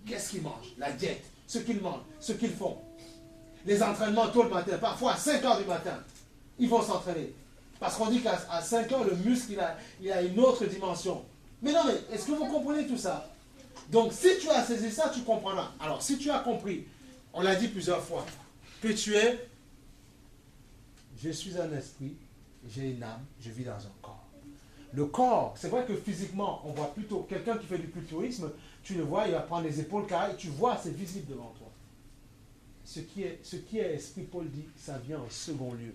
Qu'est-ce qu'ils mangent? La diète, ce qu'ils mangent, ce qu'ils font. Les entraînements tôt le matin, parfois à 5 heures du matin, ils vont s'entraîner. Parce qu'on dit qu'à 5 heures, le muscle, il a une autre dimension. Mais non, mais est-ce que vous comprenez tout ça? Donc, si tu as saisi ça, tu comprendras. Alors, si tu as compris, on l'a dit plusieurs fois, que tu es, je suis un esprit, j'ai une âme, je vis dans un corps. Le corps, c'est vrai que physiquement, on voit plutôt quelqu'un qui fait du culturisme, tu le vois, il va prendre les épaules carrées, tu vois, c'est visible devant toi. Ce qui est esprit, Paul dit, ça vient en second lieu.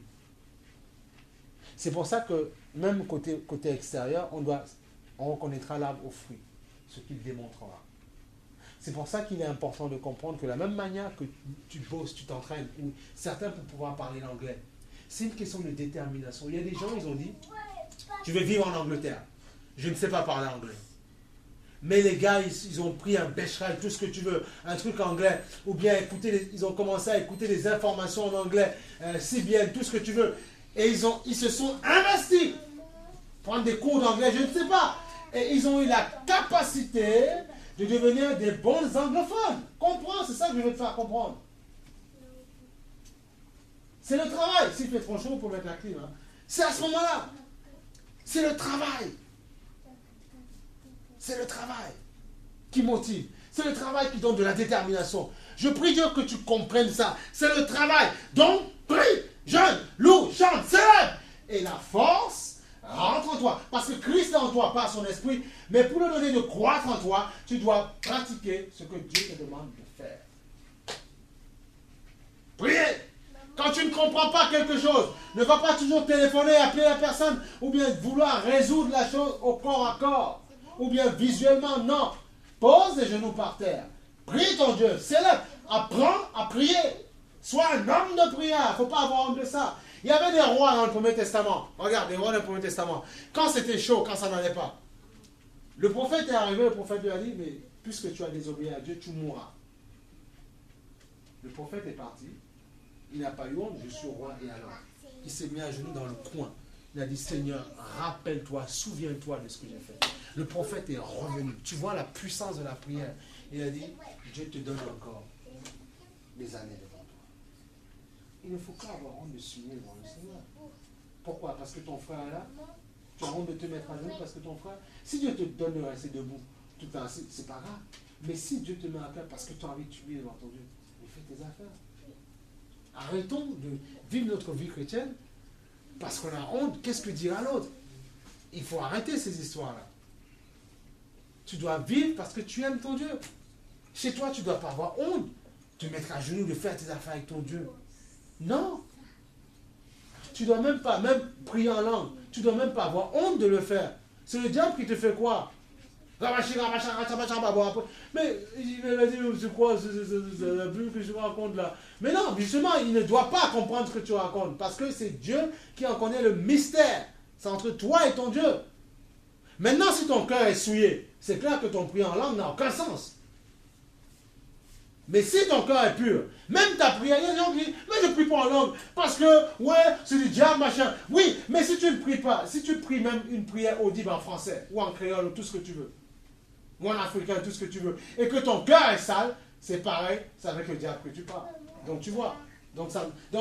C'est pour ça que, même côté extérieur, on reconnaîtra l'arbre aux fruits, ce qu'il démontrera. C'est pour ça qu'il est important de comprendre que la même manière que tu bosses, tu t'entraînes, ou certains pour pouvoir parler l'anglais, c'est une question de détermination. Il y a des gens, ils ont dit, je vais vivre en Angleterre, je ne sais pas parler anglais. Mais les gars, ils ont pris un Becherel, tout ce que tu veux, un truc anglais, ou bien ils ont commencé à écouter des informations en anglais, si bien, tout ce que tu veux. Et ils se sont investis, prendre des cours d'anglais, je ne sais pas. Et ils ont eu la capacité de devenir des bons anglophones. Comprends, c'est ça que je veux te faire comprendre. C'est le travail. S'il fait trop chaud, pour mettre la clim. Hein. C'est à ce moment-là. C'est le travail. C'est le travail qui motive. C'est le travail qui donne de la détermination. Je prie Dieu que tu comprennes ça. C'est le travail. Donc, prie, jeûne, loue, chante, célèbre. Et la force rentre en toi. Parce que Christ est en toi, par son esprit. Mais pour le donner de croître en toi, tu dois pratiquer ce que Dieu te demande de faire. Priez. Quand tu ne comprends pas quelque chose, ne va pas toujours téléphoner, appeler la personne, ou bien vouloir résoudre la chose au corps à corps. Ou bien visuellement, non. Pose les genoux par terre. Prie ton Dieu. Célèbre. Apprends à prier. Sois un homme de prière. Il ne faut pas avoir honte de ça. Il y avait des rois dans le Premier Testament. Regarde, les rois dans le Premier Testament. Quand c'était chaud, quand ça n'allait pas. Le prophète est arrivé, le prophète lui a dit, mais puisque tu as désobéi à Dieu, tu mourras. Le prophète est parti. il n'a pas eu honte, je suis roi. Et alors, il s'est mis à genoux dans le coin. Il a dit, Seigneur, rappelle-toi, souviens-toi de ce que j'ai fait. Le prophète est revenu. Tu vois la puissance de la prière. Il a dit, Dieu te donne encore des années devant toi. Il ne faut pas avoir honte de suivre devant le Seigneur. Pourquoi? Parce que ton frère est là. Tu as honte de te mettre à genoux parce que ton frère... Si Dieu te donne de rester debout, tout le temps, c'est pas grave. Mais si Dieu te met à terre parce que tu as envie de tuer devant ton Dieu, fais tes affaires. Arrêtons de vivre notre vie chrétienne parce qu'on a honte. Qu'est-ce que dira l'autre? Il faut arrêter ces histoires-là. Tu dois vivre parce que tu aimes ton Dieu. Chez toi, tu ne dois pas avoir honte de te mettre à genoux, de faire tes affaires avec ton Dieu. Non. Tu ne dois même pas, même prier en langue, tu ne dois même pas avoir honte de le faire. C'est le diable qui te fait quoi? Mais c'est quoi la Bible que je raconte là? Mais non, justement, il ne doit pas comprendre ce que tu racontes. Parce que c'est Dieu qui en connaît le mystère. C'est entre toi et ton Dieu. Maintenant, si ton cœur est souillé, c'est clair que ton prière en langue n'a aucun sens. Mais si ton cœur est pur, même ta prière, il y a des gens qui disent, mais je ne prie pas en langue, parce que, ouais, c'est du diable, machin. Oui, mais si tu ne pries pas, si tu pries même une prière audible en français, ou en créole, ou tout ce que tu veux, ou en africain, tout ce que tu veux, et que ton cœur est sale, c'est pareil, c'est avec le diable que tu parles. Donc tu vois. Donc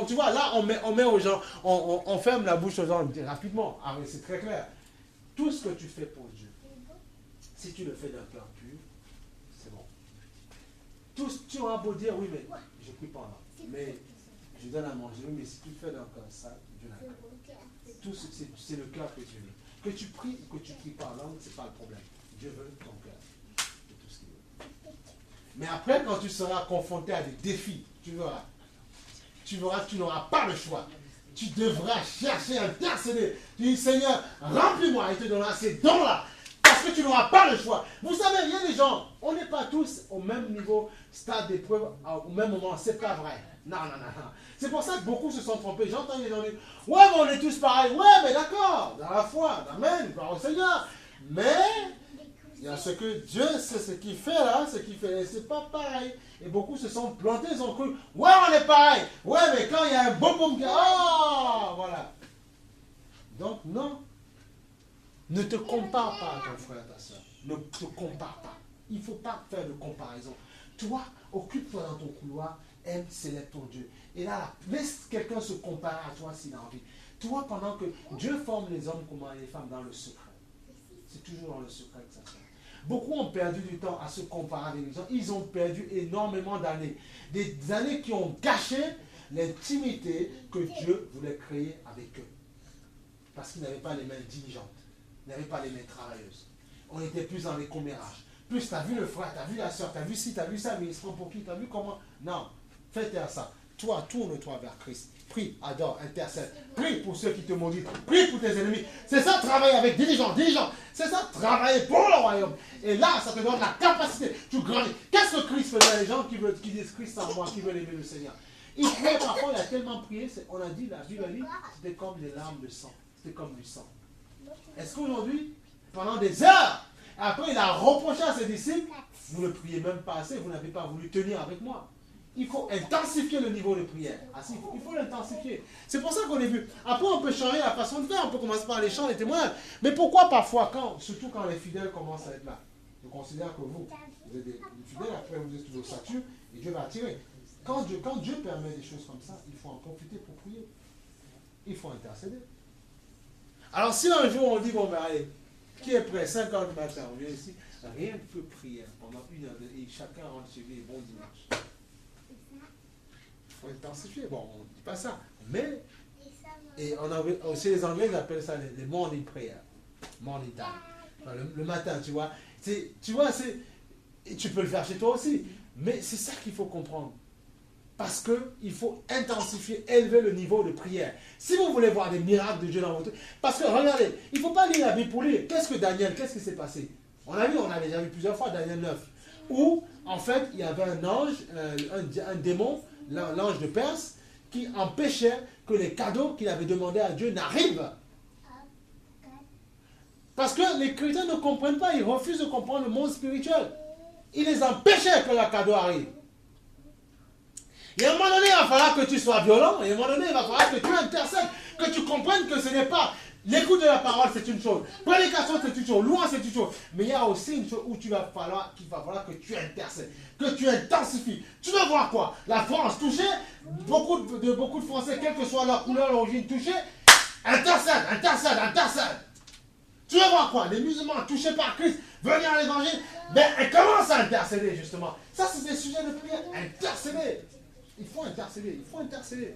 tu vois, là, on met aux gens, on ferme la bouche aux gens rapidement. Ah, mais c'est très clair. Tout ce que tu fais pour Dieu, si tu le fais d'un cœur pur, c'est bon. Tu auras beau dire, oui, mais je ne prie pas en langue, mais je donne à manger, oui, mais si tu le fais d'un cœur sale, Dieu n'a pas. Tout c'est le cœur que tu veux. Que tu pries ou que tu ne pries pas en langue, ce n'est pas le problème. Dieu veut ton cœur. C'est tout ce qu'il veut. Mais après, quand tu seras confronté à des défis, tu verras que tu n'auras pas le choix. Tu devras chercher, intercéder. Tu dis, Seigneur, remplis-moi et te donnera ces dons-là. Parce que tu n'auras pas le choix. Vous savez, il y a des gens, on n'est pas tous au même niveau, stade d'épreuve, au même moment. C'est pas vrai. Non. C'est pour ça que beaucoup se sont trompés. J'entends les gens dire, ouais, mais on est tous pareils. Ouais, mais d'accord, dans la foi, amen, gloire au Seigneur. Mais il y a ce que Dieu sait ce qu'il fait là, ce qu'il fait, et c'est pas pareil. Et beaucoup se sont plantés, ils ont cru, ouais, on est pareil. Ouais, mais quand il y a un beau boum qui... Oh, voilà. Donc, non. Ne te compare pas à ton frère, ta soeur. Ne te compare pas. Il ne faut pas faire de comparaison. Toi, occupe-toi dans ton couloir, aime, célèbre ton Dieu. Et là, laisse quelqu'un se comparer à toi s'il a envie. Toi, pendant que Dieu forme les hommes comme les femmes dans le secret. C'est toujours dans le secret que ça se fait. Beaucoup ont perdu du temps à se comparer avec les gens. Ils ont perdu énormément d'années. Des années qui ont gâché l'intimité que Dieu voulait créer avec eux. Parce qu'ils n'avaient pas les mains diligentes. Ils n'avaient pas les mains travailleuses. On était plus dans les commérages. Plus tu as vu le frère, tu as vu la soeur, tu as vu ci, tu as vu ça, mais il se prend pour qui, tu as vu comment. Non, fais-toi ça. Toi, tourne-toi vers Christ. Prie, adore, intercède. Prie pour ceux qui te maudissent. Prie pour tes ennemis. C'est ça, travailler avec diligence. C'est ça, travailler pour le royaume. Et là, ça te donne la capacité. Tu grandis. Qu'est-ce que Christ faisait? Les gens qui disent Christ en moi, qui veulent aimer le Seigneur. Il priait parfois, il a tellement prié, on a dit, la Bible a dit, c'était comme des larmes de sang. C'était comme du sang. Est-ce qu'aujourd'hui, pendant des heures, après il a reproché à ses disciples, vous ne priez même pas assez, vous n'avez pas voulu tenir avec moi. Il faut intensifier le niveau de prière. Ah, si, il faut l'intensifier. C'est pour ça qu'on est vu. Après, on peut changer la façon de faire. On peut commencer par les chants, les témoignages. Mais pourquoi parfois, surtout quand les fidèles commencent à être là, je considère que vous êtes des fidèles, après vous êtes toujours statut, et Dieu va attirer. Quand Dieu permet des choses comme ça, il faut en profiter pour prier. Il faut intercéder. Alors si un jour on dit, bon ben allez, qui est prêt, 5 heures du matin, on vient ici, rien que prière pendant 1 heure, et chacun rentre chez lui, bon dimanche. Il faut intensifier, bon, on ne dit pas ça, mais, et on a aussi les Anglais, ils appellent ça les morning prayer, morning time, enfin, le matin, tu vois, et tu peux le faire chez toi aussi, mais c'est ça qu'il faut comprendre. Parce qu'il faut intensifier, élever le niveau de prière. Si vous voulez voir des miracles de Dieu dans votre... Parce que regardez, il ne faut pas lire la Bible pour lire. Qu'est-ce qui s'est passé? On a déjà vu plusieurs fois Daniel 9. Où, en fait, il y avait un ange, un démon, l'ange de Perse, qui empêchait que les cadeaux qu'il avait demandés à Dieu n'arrivent. Parce que les chrétiens ne comprennent pas, ils refusent de comprendre le monde spirituel. Il les empêchait que le cadeau arrive. Et à un moment donné, il va falloir que tu sois violent. Et à un moment donné, il va falloir que tu intercèdes. Que tu comprennes que ce n'est pas... L'écoute de la parole, c'est une chose. Prédication, c'est une chose. Louange, c'est une chose. Mais il y a aussi une chose où qu'il va falloir que tu intercèdes. Que tu intensifies. Tu veux voir quoi? La France touchée. Beaucoup de Français, quelle que soit leur couleur, l'origine touchée. Intercède, intercède, intercède. Tu veux voir quoi? Les musulmans touchés par Christ, venir à l'évangile. Ben, ils commencent à intercéder, justement. Ça, c'est des sujets de prière. Intercéder. Il faut intercéder. Il faut intercéder.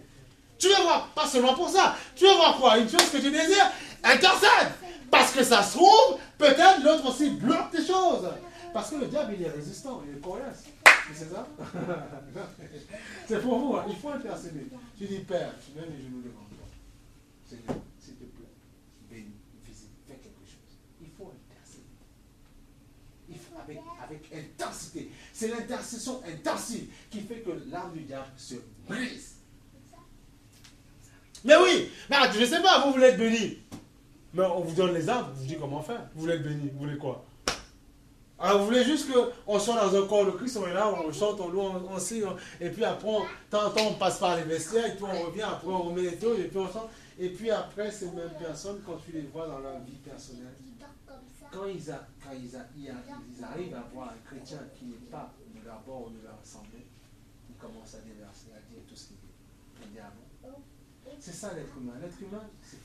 Tu veux voir, pas seulement pour ça. Tu veux voir quoi? Une chose que tu désires, intercède. Parce que ça se trouve, peut-être l'autre aussi bloque tes choses. Parce que le diable, il est résistant, il est coriace. C'est ça? C'est pour vous, hein. Il faut intercéder. Tu dis, Père, tu mets les genoux devant toi. Seigneur, s'il te plaît, bénis, visite, fais quelque chose. Il faut intercéder. Il faut avec intensité. C'est l'intercession intensive qui fait que l'arme du diable se brise. Mais oui, mais je ne sais pas, vous voulez être béni. Mais on vous donne les armes, on vous dit comment faire. Vous voulez être béni, vous voulez quoi? Alors vous voulez juste qu'on soit dans un corps de Christ, on est là, on chante, on loue, on signe, et puis après, on passe par les vestiaires, et puis on revient, après on remet les taux, et puis on chante. Et puis après, ces mêmes personnes, quand tu les vois dans leur vie personnelle, quand ils arrivent à voir un chrétien qui n'est pas de leur bord ou de leur assemblée, ils commencent à déverser, à dire tout ce qu'il dit avant. C'est ça l'être humain. L'être humain, c'est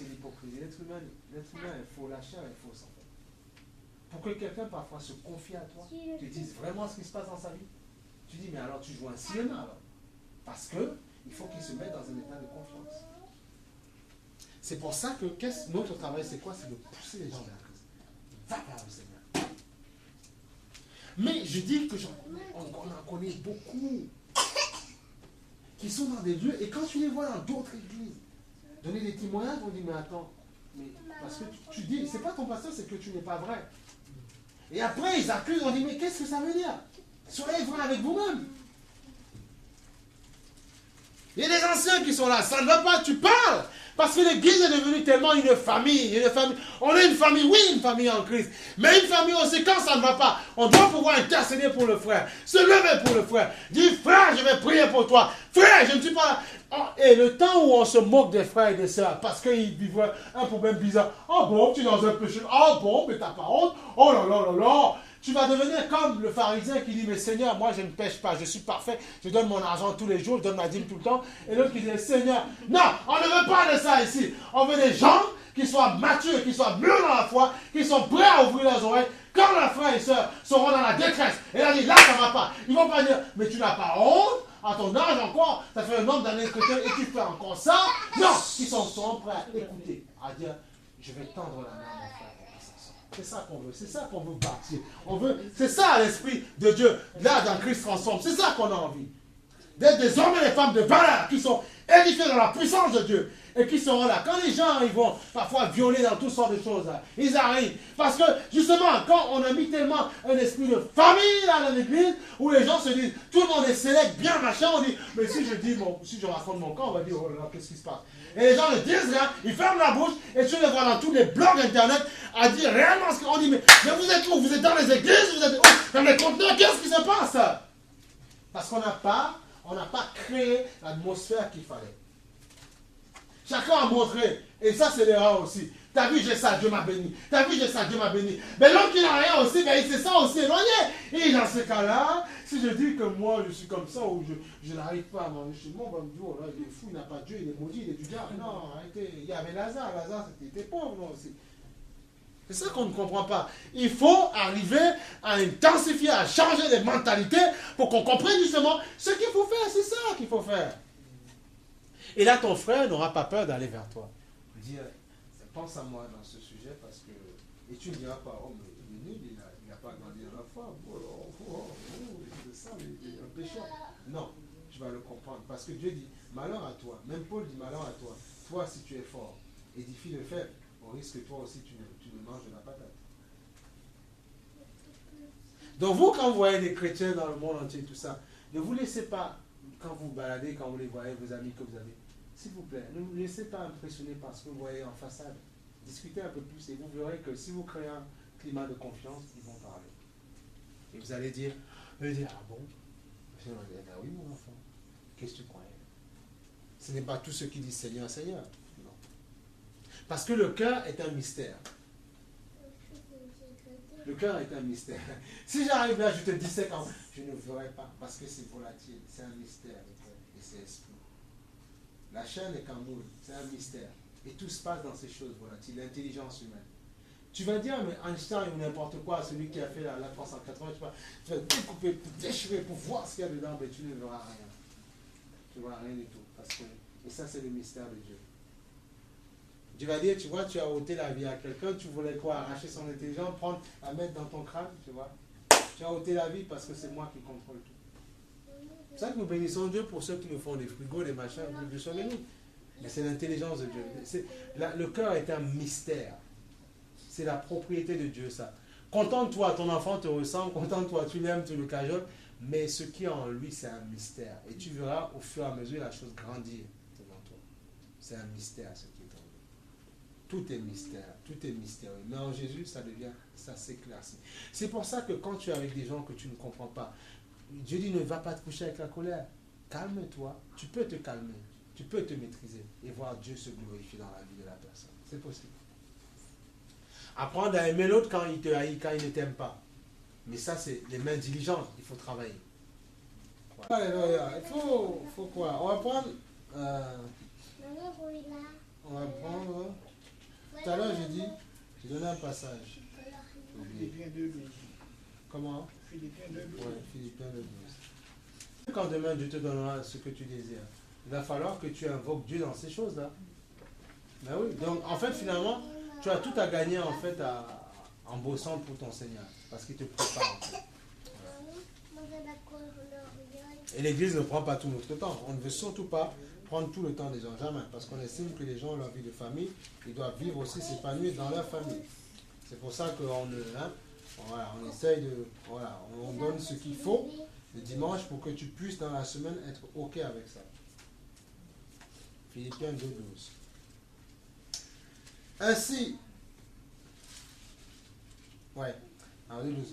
l'hypocrisie. L'être humain, il faut la chair, il faut s'en faire. Pour que quelqu'un parfois se confie à toi, tu dises vraiment ce qui se passe dans sa vie. Tu dis, mais alors tu joues un cinéma alors. Parce que il faut qu'il se mette dans un état de confiance. C'est pour ça que notre travail, c'est quoi? C'est de pousser les gens vers Christ. Va vers le Seigneur. Mais je dis que on en connaît beaucoup qui sont dans des lieux, et quand tu les vois dans d'autres églises, donner des témoignages, on dit, mais attends, mais parce que tu dis, c'est pas ton pasteur, c'est que tu n'es pas vrai. Et après, ils accusent, on dit, mais qu'est-ce que ça veut dire? Soyez vrai avec vous-même. Il y a des anciens qui sont là, ça ne va pas, tu parles. Parce que l'église est devenue tellement une famille. On est une famille, oui, une famille en Christ. Mais une famille aussi, quand ça ne va pas, on doit pouvoir intercéder pour le frère. Se lever pour le frère. Dire, frère, je vais prier pour toi. Frère, je ne suis pas là. Et le temps où on se moque des frères et des sœurs, parce qu'ils vivent un problème bizarre. Oh bon, tu es dans un péché. Oh bon, mais t'as pas honte. Oh là là là là. Tu vas devenir comme le pharisien qui dit, mais Seigneur, moi je ne pêche pas, je suis parfait, je donne mon argent tous les jours, je donne ma dîme tout le temps. Et l'autre qui dit, Seigneur, non, on ne veut pas de ça ici. On veut des gens qui soient matures, qui soient mûrs dans la foi, qui sont prêts à ouvrir leurs oreilles quand leurs frères et sœurs seront dans la détresse. Et là, là, ça ne va pas. Ils ne vont pas dire, mais tu n'as pas honte, à ton âge encore, ça fait un nombre d'années chrétiennes et tu fais encore ça. Non, ils sont prêts à écouter, à dire, je vais tendre la main à mon frère. C'est ça qu'on veut, c'est ça qu'on veut bâtir. C'est ça l'esprit de Dieu, là dans Christ transforme, c'est ça qu'on a envie. D'être des hommes et des femmes de valeur qui sont édifiés dans la puissance de Dieu et qui seront là. Quand les gens ils vont parfois violer dans toutes sortes de choses, là, ils arrivent. Parce que justement, quand on a mis tellement un esprit de famille là dans l'église, où les gens se disent, tout le monde est sélect, bien machin, on dit, mais si je raconte mon camp, on va dire, oh là là, qu'est-ce qui se passe? Et les gens ne disent rien, ils ferment la bouche, et tu les vois dans tous les blogs internet à dire réellement ce qu'on dit, mais vous êtes où? Vous êtes dans les églises? Vous êtes où? Dans les conteneurs? Qu'est-ce qui se passe? Parce qu'on n'a pas créé l'atmosphère qu'il fallait. Chacun a montré, et ça c'est l'erreur aussi. T'as vu, j'ai ça, Dieu m'a béni. T'as vu, j'ai ça, Dieu m'a béni. Mais l'homme qui n'a rien aussi, ben, il s'est ça aussi éloigné. Et dans ce cas-là, si je dis que moi je suis comme ça, ou je n'arrive pas à manger chez moi, on va me dire, oh là, il est fou, il n'a pas de Dieu, il est maudit, il est du diable. Non, arrêtez. Il y avait Lazare, c'était pauvre, non aussi. C'est ça qu'on ne comprend pas. Il faut arriver à intensifier, à changer les mentalités pour qu'on comprenne justement ce qu'il faut faire. C'est ça qu'il faut faire. Et là, ton frère n'aura pas peur d'aller vers toi. Dire, pense à moi dans ce sujet parce que... Et tu ne diras pas, oh, mais il est nul, il n'a pas grandi dans la foi. C'est ça, il est un pécheur. Non, tu vas le comprendre. Parce que Dieu dit, malheur à toi. Même Paul dit, malheur à toi. Toi, si tu es fort, édifie le faible. On risque que toi aussi, tu ne manges de la patate. Donc vous, quand vous voyez des chrétiens dans le monde entier, tout ça, ne vous laissez pas, quand vous baladez, quand vous les voyez, vos amis que vous avez, s'il vous plaît, ne vous laissez pas impressionner par ce que vous voyez en façade. Discutez un peu plus et vous verrez que si vous créez un climat de confiance, ils vont parler. Et vous allez dire, ah bon, Je leur dis, oui, mon enfant, qu'est-ce que tu croyais? Ce n'est pas tous ceux qui disent Seigneur, Seigneur. Non. Parce que le cœur est un mystère. Le cœur est un mystère. Si j'arrive là, je te dissèque, je ne ferai pas, parce que c'est volatile, c'est un mystère, et c'est esprit. La chair n'est qu'un moule, c'est un mystère. Et tout se passe dans ces choses volatiles, l'intelligence humaine. Tu vas dire, mais Einstein ou n'importe quoi, celui qui a fait la 380, tu vas découper, déchirer pour voir ce qu'il y a dedans, mais tu ne verras rien. Tu ne verras rien du tout. Parce que, et ça, c'est le mystère de Dieu. Tu vas dire, tu vois, tu as ôté la vie à quelqu'un, tu voulais quoi? Arracher son intelligence, prendre, la mettre dans ton crâne, tu vois. Tu as ôté la vie parce que c'est moi qui contrôle tout. C'est ça que nous bénissons Dieu pour ceux qui nous font des frigos, des machins, Dieu soit béni. Mais c'est l'intelligence de Dieu. Le cœur est un mystère. C'est la propriété de Dieu, ça. Contente-toi, ton enfant te ressemble, contente-toi, tu l'aimes, tu le cajoles, mais ce qui est en lui, c'est un mystère. Et tu verras au fur et à mesure la chose grandir devant toi. C'est un mystère, ce qui est en lui. Tout est mystère, tout est mystérieux. Mais en Jésus, ça s'éclaircit. C'est pour ça que quand tu es avec des gens que tu ne comprends pas, Dieu dit ne va pas te coucher avec la colère. Calme-toi, tu peux te calmer, tu peux te maîtriser et voir Dieu se glorifier dans la vie de la personne. C'est possible. Apprendre à aimer l'autre quand il te haït, quand il ne t'aime pas. Mais ça, c'est les mains diligentes, il faut travailler. Voilà. Alléluia. Il faut quoi? On va prendre... Tout à l'heure, j'ai donné un passage. Philippiens 2:12. Comment? Philippiens 2:12. Oui, Philippiens 2:12. Quand demain Dieu te donnera ce que tu désires, il va falloir que tu invoques Dieu dans ces choses-là. Ben oui, donc en fait, finalement, tu as tout à gagner en fait en bossant pour ton Seigneur. Parce qu'il te prépare. En fait. Voilà. Et l'Église ne prend pas tout notre temps. On ne veut surtout pas prendre tout le temps des gens, jamais. Parce qu'on estime que les gens ont leur vie de famille, ils doivent vivre aussi, s'épanouir dans leur famille. C'est pour ça qu'on on essaye de... Voilà, on donne ce qu'il faut le dimanche pour que tu puisses dans la semaine être OK avec ça. Philippiens 2:12. Ainsi,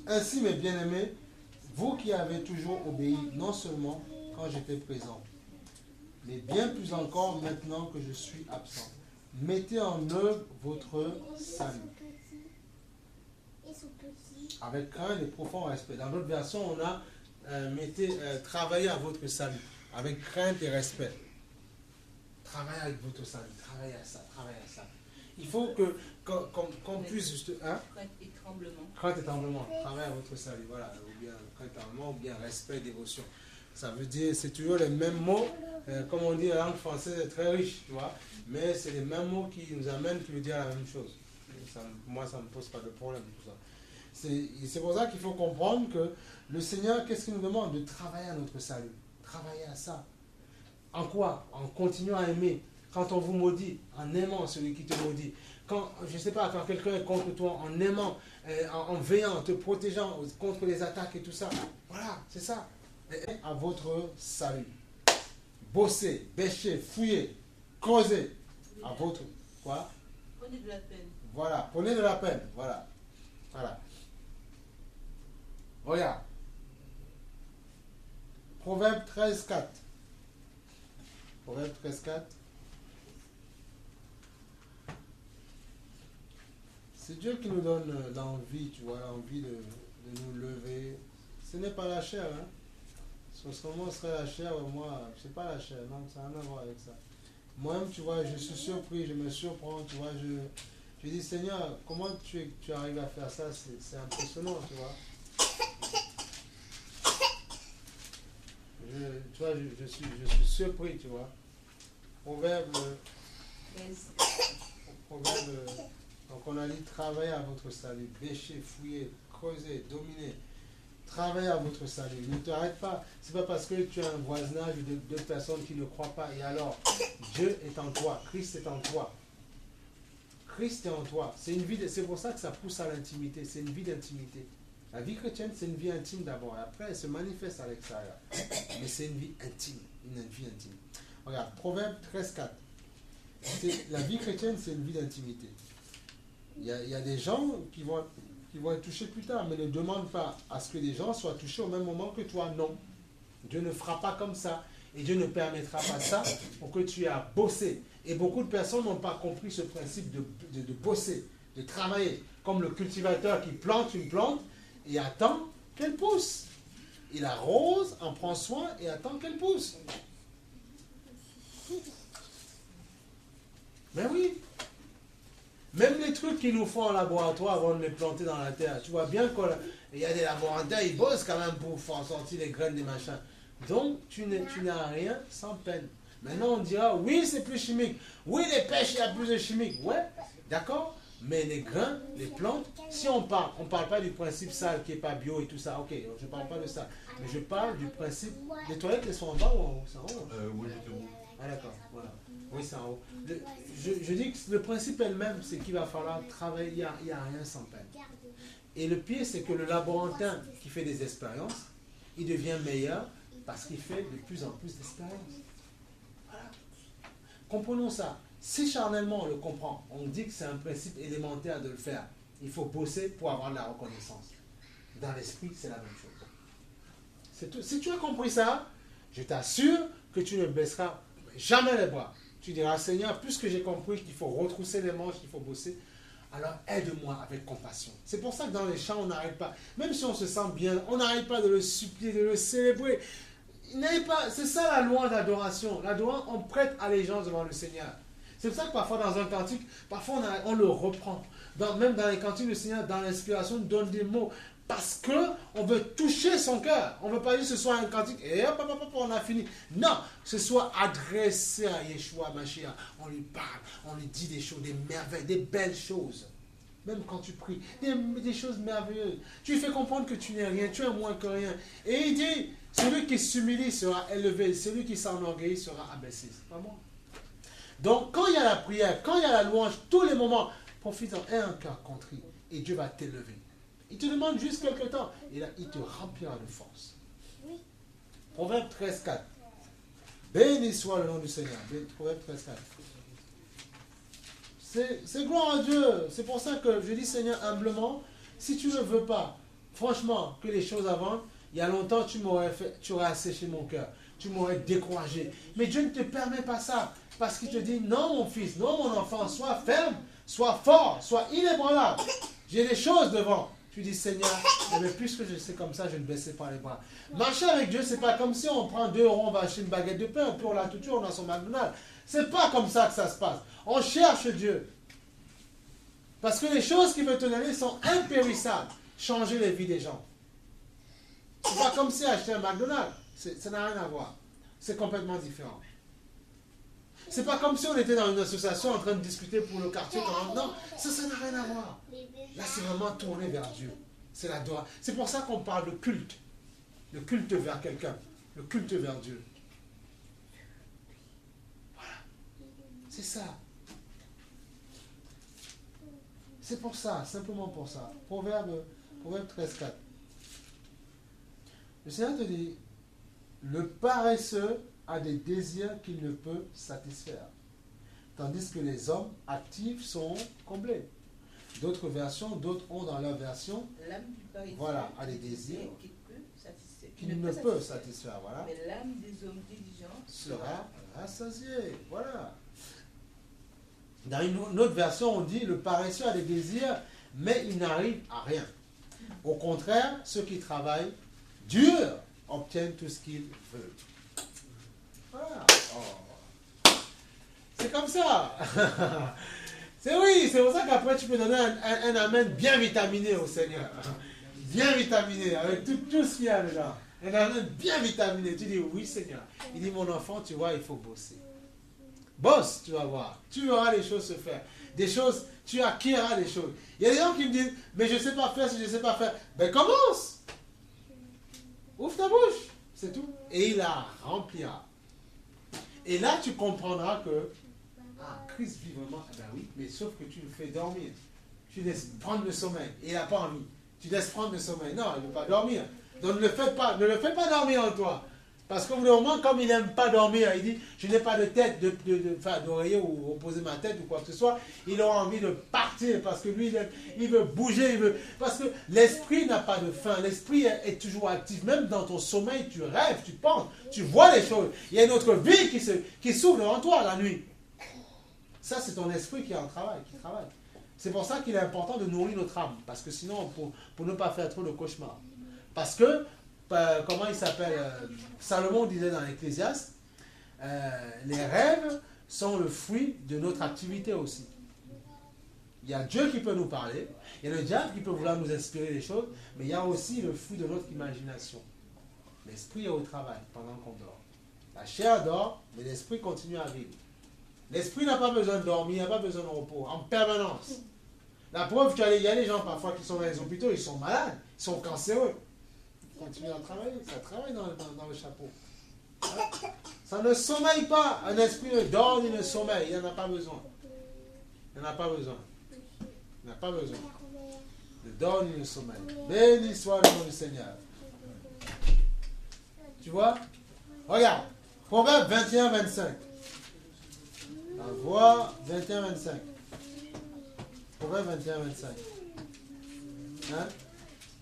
ainsi mes bien-aimés, vous qui avez toujours obéi, non seulement quand j'étais présent, mais bien plus encore maintenant que je suis absent, mettez en œuvre votre salut. Avec crainte et profond respect. Dans d'autres versions, on a travaillez à votre salut, avec crainte et respect. Travaillez avec votre salut, travaillez à ça, travaillez à ça. Il faut qu'on puisse juste... Hein? Crainte et tremblement. Crainte et tremblement, travaillez à votre salut, voilà. Ou bien crainte et tremblement, ou bien respect, dévotion. Ça veut dire, c'est toujours les mêmes mots. Comme on dit, la langue française est très riche, tu vois. Mais c'est les mêmes mots qui nous amènent, qui veut dire la même chose. Moi, ça ne me pose pas de problème, tout ça. C'est pour ça qu'il faut comprendre que le Seigneur, qu'est-ce qu'il nous demande? De travailler à notre salut. Travailler à ça. En quoi? En continuant à aimer. Quand on vous maudit, en aimant celui qui te maudit. Quand, je ne sais pas, quand quelqu'un est contre toi, en aimant, en veillant, en te protégeant contre les attaques et tout ça. Voilà, c'est ça. Et à votre salut. Bossez, bêchez, fouillez, creusez. À votre... Quoi? Prenez de la peine. Voilà, prenez de la peine. Voilà. Voilà. Regarde. Proverbe 13:4. Proverbe 13:4. C'est Dieu qui nous donne l'envie, tu vois, l'envie de nous lever. Ce n'est pas la chair, hein. Parce que moi, ce serait la chair, moi, c'est pas la chair, non, ça n'a rien à voir avec ça. Moi-même, tu vois, je suis surpris, je me surprends, tu vois, je dis, Seigneur, comment tu arrives à faire ça? C'est impressionnant, tu vois. Tu vois, je suis surpris, tu vois. Proverbe, donc on a dit, travaillez à votre salut, bêchez, fouillez, creusez, dominez. Travaille à votre salut. Ne t'arrête pas. Ce n'est pas parce que tu as un voisinage de personnes qui ne croient pas. Et alors, Dieu est en toi. Christ est en toi. Christ est en toi. C'est pour ça que ça pousse à l'intimité. C'est une vie d'intimité. La vie chrétienne, c'est une vie intime d'abord. Et après, elle se manifeste à l'extérieur. Mais c'est une vie intime. Une vie intime. Regarde, Proverbe 13:4. La vie chrétienne, c'est une vie d'intimité. Il y a des gens qui vont être touchés plus tard, mais ne demande pas à ce que les gens soient touchés au même moment que toi, non. Dieu ne fera pas comme ça. Et Dieu ne permettra pas ça pour que tu aies à bosser. Et beaucoup de personnes n'ont pas compris ce principe de bosser, de travailler. Comme le cultivateur qui plante une plante et attend qu'elle pousse. Il arrose, en prend soin et attend qu'elle pousse. Mais oui. Même les trucs qu'ils nous font en laboratoire avant de les planter dans la terre. Tu vois bien qu'il y a des laboratoires, ils bossent quand même pour faire sortir les graines des machins. Donc, tu n'as rien sans peine. Maintenant, on dira, oui, c'est plus chimique. Oui, les pêches, il y a plus de chimique. Ouais, d'accord. Mais les grains, les plantes, si on parle pas du principe sale qui n'est pas bio et tout ça. Ok, je ne parle pas de ça. Mais je parle du principe. Les toilettes, elles sont en bas ou en haut? C'est en haut. Oui, j'étais bon. Ah d'accord, voilà. Oui, c'est en haut. Je dis que le principe elle-même, c'est qu'il va falloir travailler, il n'y a rien sans peine. Et le pire, c'est que le laborantin qui fait des expériences, il devient meilleur parce qu'il fait de plus en plus d'expériences. Voilà. Comprenons ça. Si charnellement on le comprend, on dit que c'est un principe élémentaire de le faire. Il faut bosser pour avoir de la reconnaissance. Dans l'esprit, c'est la même chose. C'est tout. Si tu as compris ça, je t'assure que tu ne baisseras jamais les bras. Tu diras, Seigneur, puisque j'ai compris qu'il faut retrousser les manches, qu'il faut bosser, alors aide-moi avec compassion. C'est pour ça que dans les chants, on n'arrête pas. Même si on se sent bien, on n'arrête pas de le supplier, de le célébrer. C'est ça la louange d'adoration. L'adoration, on prête allégeance devant le Seigneur. C'est pour ça que parfois dans un cantique, parfois on le reprend. Même dans les cantiques, le Seigneur, dans l'inspiration, donne des mots. Parce qu'on veut toucher son cœur. On ne veut pas juste que ce soit un cantique et hop, on a fini. Non, que ce soit adressé à Yeshua Mashiach. On lui parle, on lui dit des choses, des merveilles, des belles choses. Même quand tu pries, des choses merveilleuses. Tu lui fais comprendre que tu n'es rien, tu es moins que rien. Et il dit, celui qui s'humilie sera élevé, celui qui s'enorgueillit sera abaissé. C'est pas moi. Donc, quand il y a la prière, quand il y a la louange, tous les moments, profite-en, aie un cœur contrit et Dieu va t'élever. Il te demande juste quelque temps. Et là, il te remplira de force. Proverbe 13,4. Béni soit le nom du Seigneur. Proverbe 13,4. C'est gloire à Dieu. C'est pour ça que je dis, Seigneur, humblement, si tu ne veux pas, franchement, que les choses avancent, il y a longtemps, tu aurais asséché mon cœur. Tu m'aurais découragé. Mais Dieu ne te permet pas ça. Parce qu'il te dit, non, mon fils, non, mon enfant, sois ferme, sois fort, sois inébranlable. J'ai des choses devant. Tu dis, Seigneur, mais puisque je sais comme ça, je ne baisserai pas les bras. Marcher avec Dieu, c'est pas comme si on prend 2 euros, on va acheter une baguette de pain, puis on la touche, on a son McDonald's. C'est pas comme ça que ça se passe. On cherche Dieu. Parce que les choses qu'il veut te donner sont impérissables. Changer les vies des gens. C'est pas comme si acheter un McDonald's. Ça n'a rien à voir. C'est complètement différent. C'est pas comme si on était dans une association en train de discuter pour le quartier. Non, ça n'a rien à voir. Là, c'est vraiment tourné vers Dieu. C'est l'adoration. C'est pour ça qu'on parle de culte. Le culte vers quelqu'un. Le culte vers Dieu. Voilà. C'est ça. C'est pour ça, simplement pour ça. Proverbe 13,4. Le Seigneur te dit, le paresseux a des désirs qu'il ne peut satisfaire, tandis que les hommes actifs sont comblés. D'autres versions, d'autres ont dans leur version, l'âme du paresseux, voilà, a des désirs qu'il ne peut satisfaire. Voilà. Mais l'âme des hommes diligents sera rassasiée. Voilà. Dans une autre version, on dit, le paresseux a des désirs, mais il n'arrive à rien. Au contraire, ceux qui travaillent dur obtiennent tout ce qu'ils veulent. Voilà. Oh. C'est comme ça. C'est pour ça qu'après tu peux donner un amen bien vitaminé au Seigneur. Bien vitaminé, avec tout ce qu'il y a dedans. Un amen bien vitaminé. Tu dis, oui Seigneur. Il dit, mon enfant, tu vois, il faut bosser. Bosse, tu vas voir. Tu verras les choses se faire. Des choses, tu acquériras des choses. Il y a des gens qui me disent, mais je ne sais pas faire si je ne sais pas faire. Ben commence. Ouvre ta bouche. C'est tout. Et il la remplira. Et là, tu comprendras que Christ vit vraiment. Ben oui, mais sauf que tu le fais dormir. Tu laisses prendre le sommeil. Et il n'a pas envie. Tu laisses prendre le sommeil. Non, il ne veut pas dormir. Donc ne le fais pas dormir en toi. Parce qu'au bout d'un moment, comme il n'aime pas dormir, il dit, je n'ai pas de tête, d'oreiller ou poser ma tête ou quoi que ce soit, il aura envie de partir parce que lui, il veut bouger, parce que l'esprit n'a pas de fin, l'esprit est toujours actif, même dans ton sommeil, tu rêves, tu penses, tu vois les choses. Il y a une autre vie qui s'ouvre en toi la nuit. Ça, c'est ton esprit qui est en travail, qui travaille. C'est pour ça qu'il est important de nourrir notre âme, parce que sinon, pour ne pas faire trop de cauchemars. Parce que, comment il s'appelle, Salomon disait dans l'Ecclésiaste, les rêves sont le fruit de notre activité aussi. Il y a Dieu qui peut nous parler, il y a le diable qui peut vouloir nous inspirer des choses, mais il y a aussi le fruit de notre imagination. L'esprit est au travail pendant qu'on dort. La chair dort, mais l'esprit continue à vivre. L'esprit n'a pas besoin de dormir, il n'a pas besoin de repos, en permanence. La preuve, il y a des gens parfois qui sont dans les hôpitaux, ils sont malades, ils sont cancéreux. Ils continuent à travailler, ça travaille dans le chapeau. Ça ne sommeille pas. Un esprit ne dort ni ne sommeille, il n'en a pas besoin. Il n'en a pas besoin. Il n'a pas besoin. Ne dort ni ne sommeille. Béni soit le nom du Seigneur. Tu vois? Regarde, Proverbe 21-25. On voit 21-25. Proverbe 21-25. Hein?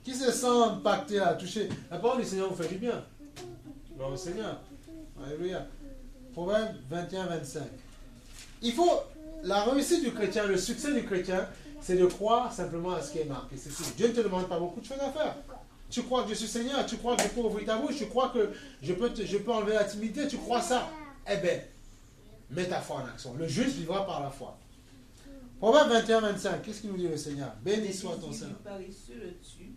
Qui se sent impacté là, touché? La parole du Seigneur vous fait du bien. Gloire au Seigneur. Alléluia. Proverbe 21-25. Il faut, la réussite du chrétien, le succès du chrétien, c'est de croire simplement à ce qui est marqué. C'est tout. Dieu ne te demande pas beaucoup de choses à faire. Tu crois que je suis Seigneur, tu crois que je peux ouvrir ta bouche, tu crois que je peux enlever la timidité, tu crois ça. Eh bien, mets ta foi en action. Le juste vivra par la foi. Proverbe 21-25, qu'est-ce qu'il nous dit le Seigneur? Béni soit ton Seigneur. Le paresseux le tue.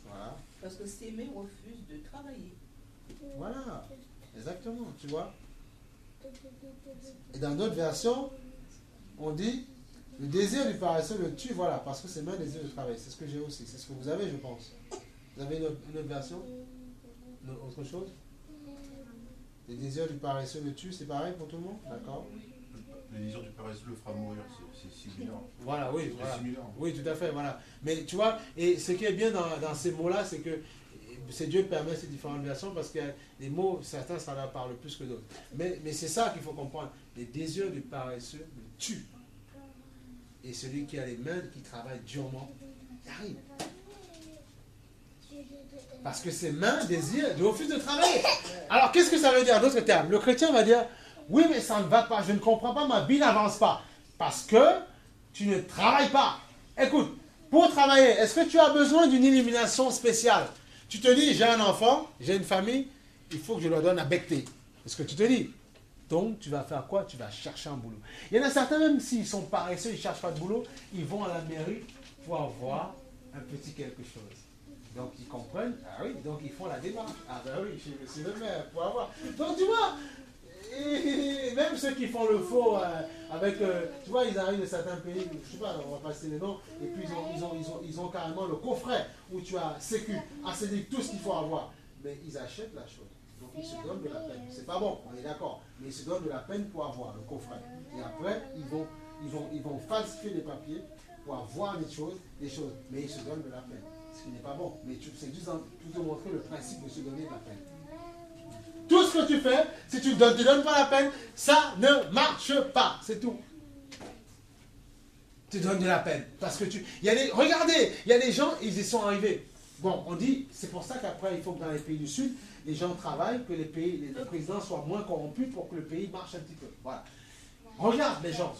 Voilà. Parce que ses mains refusent de travailler. Voilà. Exactement, tu vois. Et dans d'autres versions, on dit le désir du paresseux le tue, voilà, parce que ses mains désirent de travailler. C'est ce que j'ai aussi. C'est ce que vous avez, je pense. Vous avez une autre version? Autre chose? Le désir du paresseux le tue, c'est pareil pour tout le monde? D'accord. Le désir du paresseux le fera mourir, c'est similaire. Voilà, oui, voilà. Similaire. Oui, tout à fait, voilà. Mais tu vois, et ce qui est bien dans ces mots-là, c'est que c'est Dieu permet ces différentes versions parce que les mots, certains, ça leur parle plus que d'autres. Mais c'est ça qu'il faut comprendre. Les désirs du paresseux le tuent. Et celui qui a les mains, qui travaille durement, il arrive. Parce que ses mains désirent, il refuse de travailler. Alors, qu'est-ce que ça veut dire en d'autres termes? Le chrétien va dire, oui, mais ça ne va pas, je ne comprends pas, ma vie n'avance pas. Parce que tu ne travailles pas. Écoute, pour travailler, est-ce que tu as besoin d'une illumination spéciale? Tu te dis, j'ai un enfant, j'ai une famille, il faut que je leur donne à becter. C'est ce que tu te dis. Donc, tu vas faire quoi? Tu vas chercher un boulot. Il y en a certains, même s'ils sont paresseux, ils ne cherchent pas de boulot, ils vont à la mairie pour avoir un petit quelque chose. Donc, ils comprennent, ah oui, donc ils font la démarche. Ah ben oui, chez monsieur le maire, pour avoir. Donc, tu vois, et même ceux qui font le faux avec, tu vois, ils arrivent de certains pays, je ne sais pas, on va passer les noms, et puis ils ont carrément le coffret où tu as sécu, ACD, tout ce qu'il faut avoir. Mais ils achètent la chose. Donc, ils se donnent de la peine. C'est pas bon, on est d'accord, mais ils se donnent de la peine pour avoir le coffret. Et après, ils vont falsifier les papiers pour avoir des choses, mais ils se donnent de la peine. Ce qui n'est pas bon. Mais c'est juste pour te montrer le principe de se donner de la peine. Tout ce que tu fais, si tu ne te donnes pas la peine, ça ne marche pas. C'est tout. Tu donnes de la peine. Parce que regardez, il y a des gens, ils y sont arrivés. Bon, on dit, c'est pour ça qu'après, il faut que dans les pays du Sud, les gens travaillent, que les présidents soient moins corrompus pour que le pays marche un petit peu. Voilà. Regarde les gens.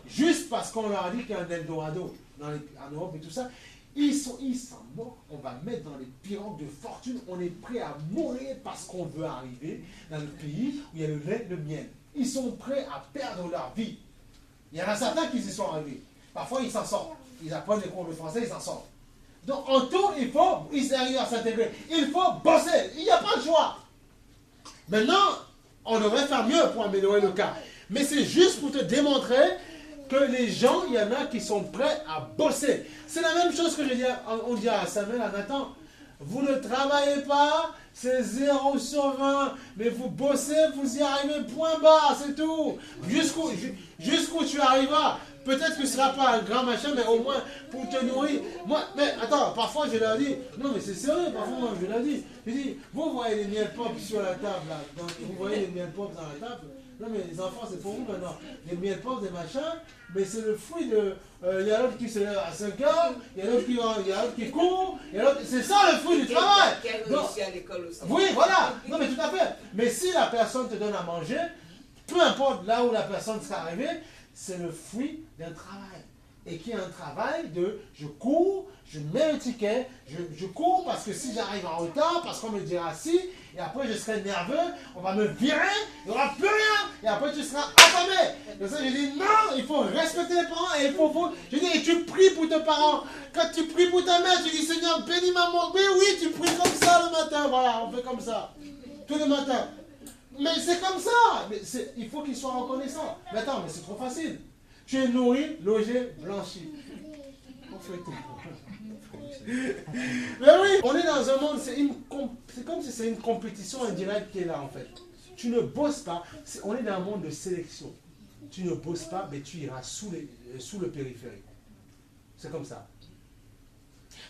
Juste parce qu'on leur a dit qu'il y a un Eldorado en Europe et tout ça, ils s'en moquent. On va mettre dans les pirogues de fortune. On est prêt à mourir parce qu'on veut arriver dans le pays où il y a le lait, le miel. Ils sont prêts à perdre leur vie. Il y en a certains qui y sont arrivés. Parfois, ils s'en sortent. Ils apprennent les cours de français, ils s'en sortent. Donc, en tout, ils arrivent à s'intégrer. Il faut bosser. Il n'y a pas de choix. Maintenant, on devrait faire mieux pour améliorer le cas. Mais c'est juste pour te démontrer que les gens, il y en a qui sont prêts à bosser. C'est la même chose que on dit à Samuel, à Nathan. Vous ne travaillez pas, c'est 0 sur 20, mais vous bossez, vous y arrivez, point barre, c'est tout. Jusqu'où tu arriveras. Peut-être que ce ne sera pas un grand machin, mais au moins pour te nourrir. Moi, mais attends, parfois je leur dis, non mais c'est sérieux, parfois moi je leur dis, je dis, vous voyez les miel pop sur la table là, donc, vous voyez les miel pop dans la table. Non mais les enfants c'est pour vous maintenant. Les miel pop, des machins, mais c'est le fruit de... Il y a l'autre qui se lève à 5 heures, il y a l'autre qui court, c'est ça le fruit du travail. Qui a Donc, réussi à l'école aussi. oui, voilà. Non mais tout à fait. Mais si la personne te donne à manger, peu importe là où la personne sera arrivée, c'est le fruit d'un travail. Et qui est un travail de je cours, je mets un ticket, je cours parce que si j'arrive en retard, parce qu'on me dira si, et après je serai nerveux, on va me virer, il n'y aura plus rien, et après tu seras affamé. Et ça, je dis non, il faut respecter les parents, et il faut je dis, et tu pries pour tes parents. Quand tu pries pour ta mère, tu dis Seigneur, bénis maman. Mais oui, tu pries comme ça le matin, voilà, on fait comme ça, tous les matins. Mais c'est comme ça, mais il faut qu'ils soient reconnaissants. Mais attends, mais c'est trop facile. Tu es nourri, logé, blanchi. On fait tout. Mais oui, on est dans un monde, c'est comme si c'est une compétition indirecte qui est là en fait. Tu ne bosses pas, on est dans un monde de sélection. Tu ne bosses pas, mais tu iras sous le périphérique. C'est comme ça.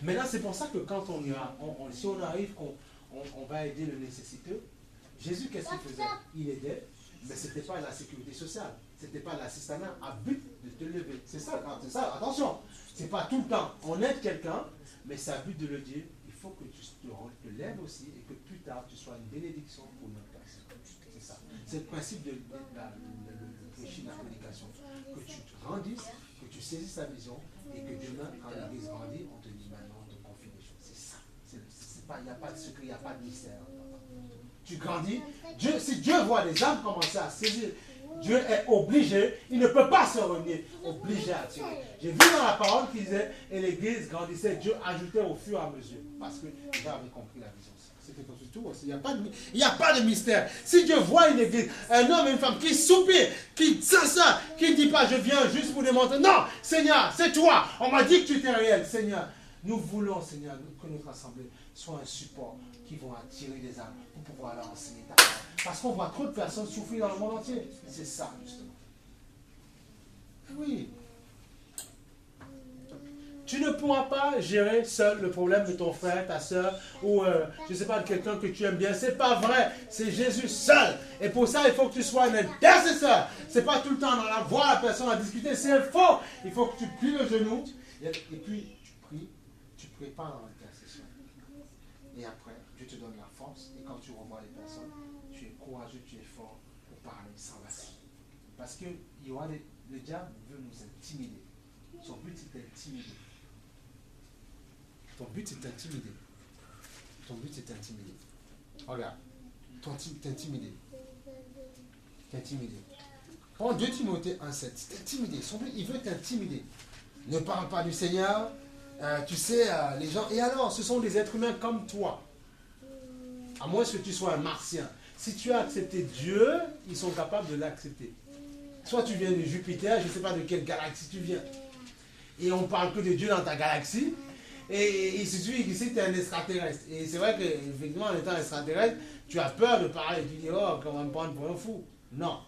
Maintenant, c'est pour ça que quand on ira, si on arrive, on va aider le nécessiteux. Jésus, qu'est-ce qu'il faisait? Il aidait, mais ce n'était pas la sécurité sociale. Ce n'était pas l'assistanat à but de te lever. C'est ça, attention. Ce n'est pas tout le temps. On aide quelqu'un, mais c'est à but de le dire. Il faut que tu te lèves aussi et que plus tard, tu sois une bénédiction pour notre personne. C'est ça. C'est le principe de prêcher de la prédication. Que tu te grandisses, que tu saisisses ta vision et que demain, quand l'église grandit, on te dit maintenant, on te confie des choses. C'est ça. Il n'y a pas de secret, il n'y a pas de mystère. Tu grandis. Si Dieu voit les âmes commencer à saisir, Dieu est obligé, il ne peut pas se renier, obligé à tirer. J'ai vu dans la parole qu'il disait, et l'église grandissait, Dieu ajoutait au fur et à mesure, parce que Dieu avait compris la vision. C'était comme tout aussi. Il n'y a pas de mystère. Si Dieu voit une église, un homme et une femme qui soupirent, qui dit ça, qui ne dit pas, je viens juste pour démontrer, non, Seigneur, c'est toi, on m'a dit que tu étais réel, Seigneur. Nous voulons, Seigneur, que notre assemblée soit un support qui vont attirer des âmes pour pouvoir leur enseigner ta parole. Parce qu'on voit trop de personnes souffrir dans le monde entier. C'est ça, justement. Oui. Tu ne pourras pas gérer seul le problème de ton frère, ta soeur, ou je ne sais pas, de quelqu'un que tu aimes bien. C'est pas vrai. C'est Jésus seul. Et pour ça, il faut que tu sois un intercesseur. C'est pas tout le temps dans la voir la personne à discuter. C'est faux. Il faut que tu plies le genou et puis tu pries. Tu prépares dans l'intercession. Et après, Dieu te donne la force. Et quand tu revois les personnes, tu es courageux, tu es fort pour parler sans vaciller. Parce que le diable veut nous intimider. Son but, c'est d'intimider. Ton but, c'est d'intimider. Ton but, c'est d'intimider. Regarde. T'intimider. T'intimider. Prends 2 Timothée 1,7. T'intimider. Son but, il veut t'intimider. Ne parle pas du Seigneur. Tu sais, les gens... Et alors, ce sont des êtres humains comme toi. À moins que tu sois un martien. Si tu as accepté Dieu, ils sont capables de l'accepter. Soit tu viens de Jupiter, je ne sais pas de quelle galaxie tu viens. Et on parle que de Dieu dans ta galaxie. Et il suffit que tu es un extraterrestre. Et c'est vrai qu'effectivement, en étant extraterrestre, tu as peur de parler. Tu dis, oh, on va me prendre pour un fou. Non.